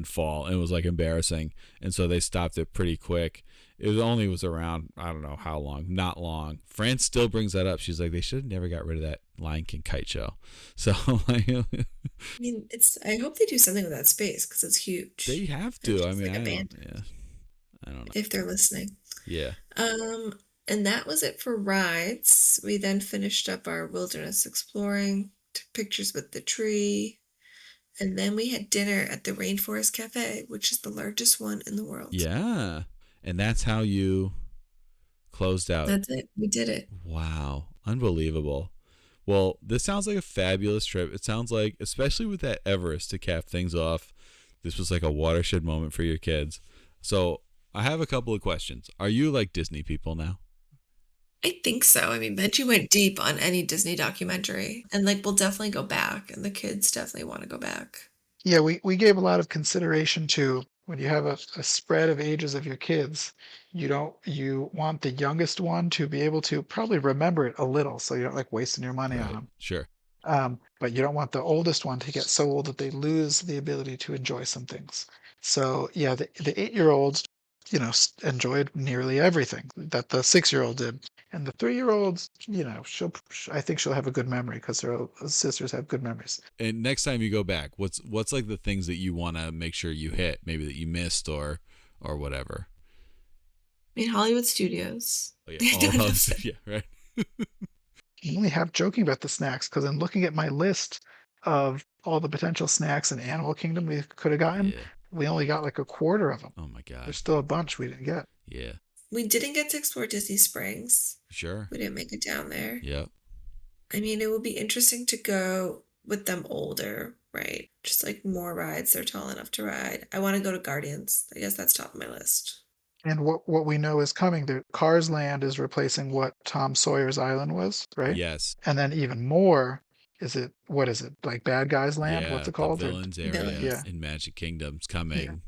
fall, and it was like embarrassing, and so they stopped it pretty quick. It was around, I don't know how long, not long. Fran still brings that up. She's like, they should have never got rid of that Lion King kite show. So like, I mean, I hope they do something with that space because it's huge. They have to. I mean, like I don't know if they're listening. Yeah. And that was it for rides. We then finished up our wilderness exploring, took pictures with the tree, and then we had dinner at the Rainforest Cafe, which is the largest one in the world. Yeah. And that's how you closed out. That's it. We did it. Wow. Unbelievable. Well, this sounds like a fabulous trip. It sounds like, especially with that Everest to cap things off, this was like a watershed moment for your kids. So I have a couple of questions. Are you like Disney people now? I think so. I mean, Benjy went deep on any Disney documentary, and like we'll definitely go back, and the kids definitely want to go back. Yeah, we gave a lot of consideration to when you have a spread of ages of your kids, you want the youngest one to be able to probably remember it a little, so you don't like wasting your money on them. Sure. But you don't want the oldest one to get so old that they lose the ability to enjoy some things. So yeah, the 8-year-olds, enjoyed nearly everything that the 6-year-old did. And the 3-year-olds, I think she'll have a good memory because her sisters have good memories. And next time you go back, what's like the things that you want to make sure you hit, maybe that you missed or whatever? I mean, Hollywood Studios. Oh, yeah, all those, yeah, right. I'm only half joking about the snacks because I'm looking at my list of all the potential snacks in Animal Kingdom we could have gotten. Yeah. We only got like a quarter of them. Oh my god. There's still a bunch we didn't get. Yeah. We didn't get to explore Disney Springs. Sure. We didn't make it down there. Yep. I mean, it would be interesting to go with them older, right? Just like more rides they're tall enough to ride. I want to go to Guardians. I guess that's top of my list. And what we know is coming, the Cars Land is replacing what Tom Sawyer's Island was, right? Yes. And then even more, what is it? Like Bad Guys Land? Yeah, What's it called? The Villains area Villains. in Magic Kingdom's coming.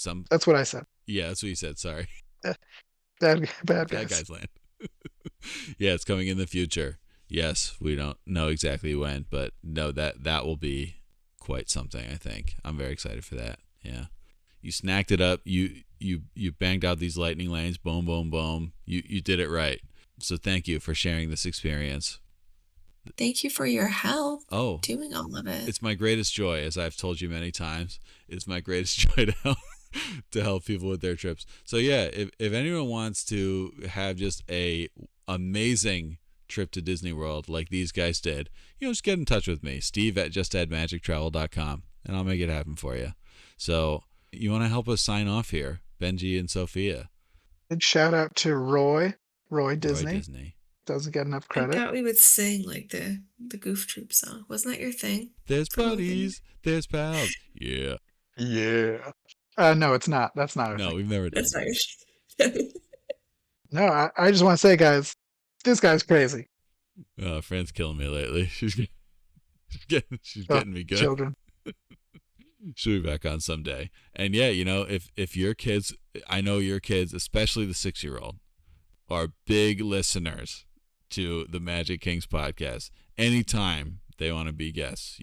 Yeah. That's what I said. Yeah, that's what you said. Sorry. Bad Guys. Bad Guys Land. Yeah, it's coming in the future. Yes, we don't know exactly when, but no, that will be quite something, I think. I'm very excited for that. Yeah. You snacked it up. You banged out these lightning lanes. Boom, boom, boom. You did it right. So thank you for sharing this experience. Thank you for your help doing all of it. It's my greatest joy, as I've told you many times. It's my greatest joy to help people with their trips. So yeah, if anyone wants to have just a amazing trip to Disney World like these guys did, just get in touch with me, steve@justaddmagictravel.com, and I'll make it happen for you. So you want to help us sign off here, Benjy and Sofya? Big shout out to Roy Disney. Roy Disney. Doesn't get enough credit. I thought we would sing like the Goof Troop song. Wasn't that your thing? There's buddies, there's pals. Yeah. Yeah. No, it's not. That's not our thing. No, we've never done That's not your No, I just want to say, guys, this guy's crazy. Fran's killing me lately. She's getting me good. Children. She'll be back on someday. And yeah, if your kids, I know your kids, especially the 6-year-old, are big listeners to the Magic Kings podcast. Anytime they want to be guests,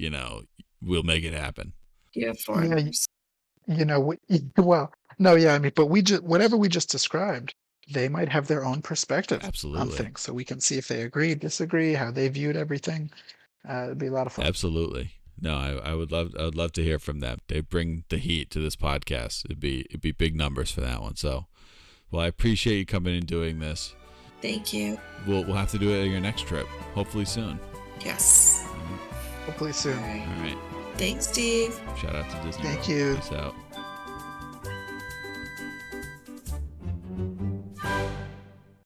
we'll make it happen. You have Yeah, foreigners. well, no, yeah, I mean, but whatever we just described, they might have their own perspective on Absolutely. things, so we can see if they agree, disagree, how they viewed everything. It'd be a lot of fun. Absolutely. No, I would love to hear from them. They bring the heat to this podcast. It'd be big numbers for that one. So, well, I appreciate you coming and doing this. Thank you. We'll have to do it at your next trip, hopefully soon. Yes. Hopefully soon. All right. All right. Thanks, Steve. Shout out to Disney Thank World. you. Peace out.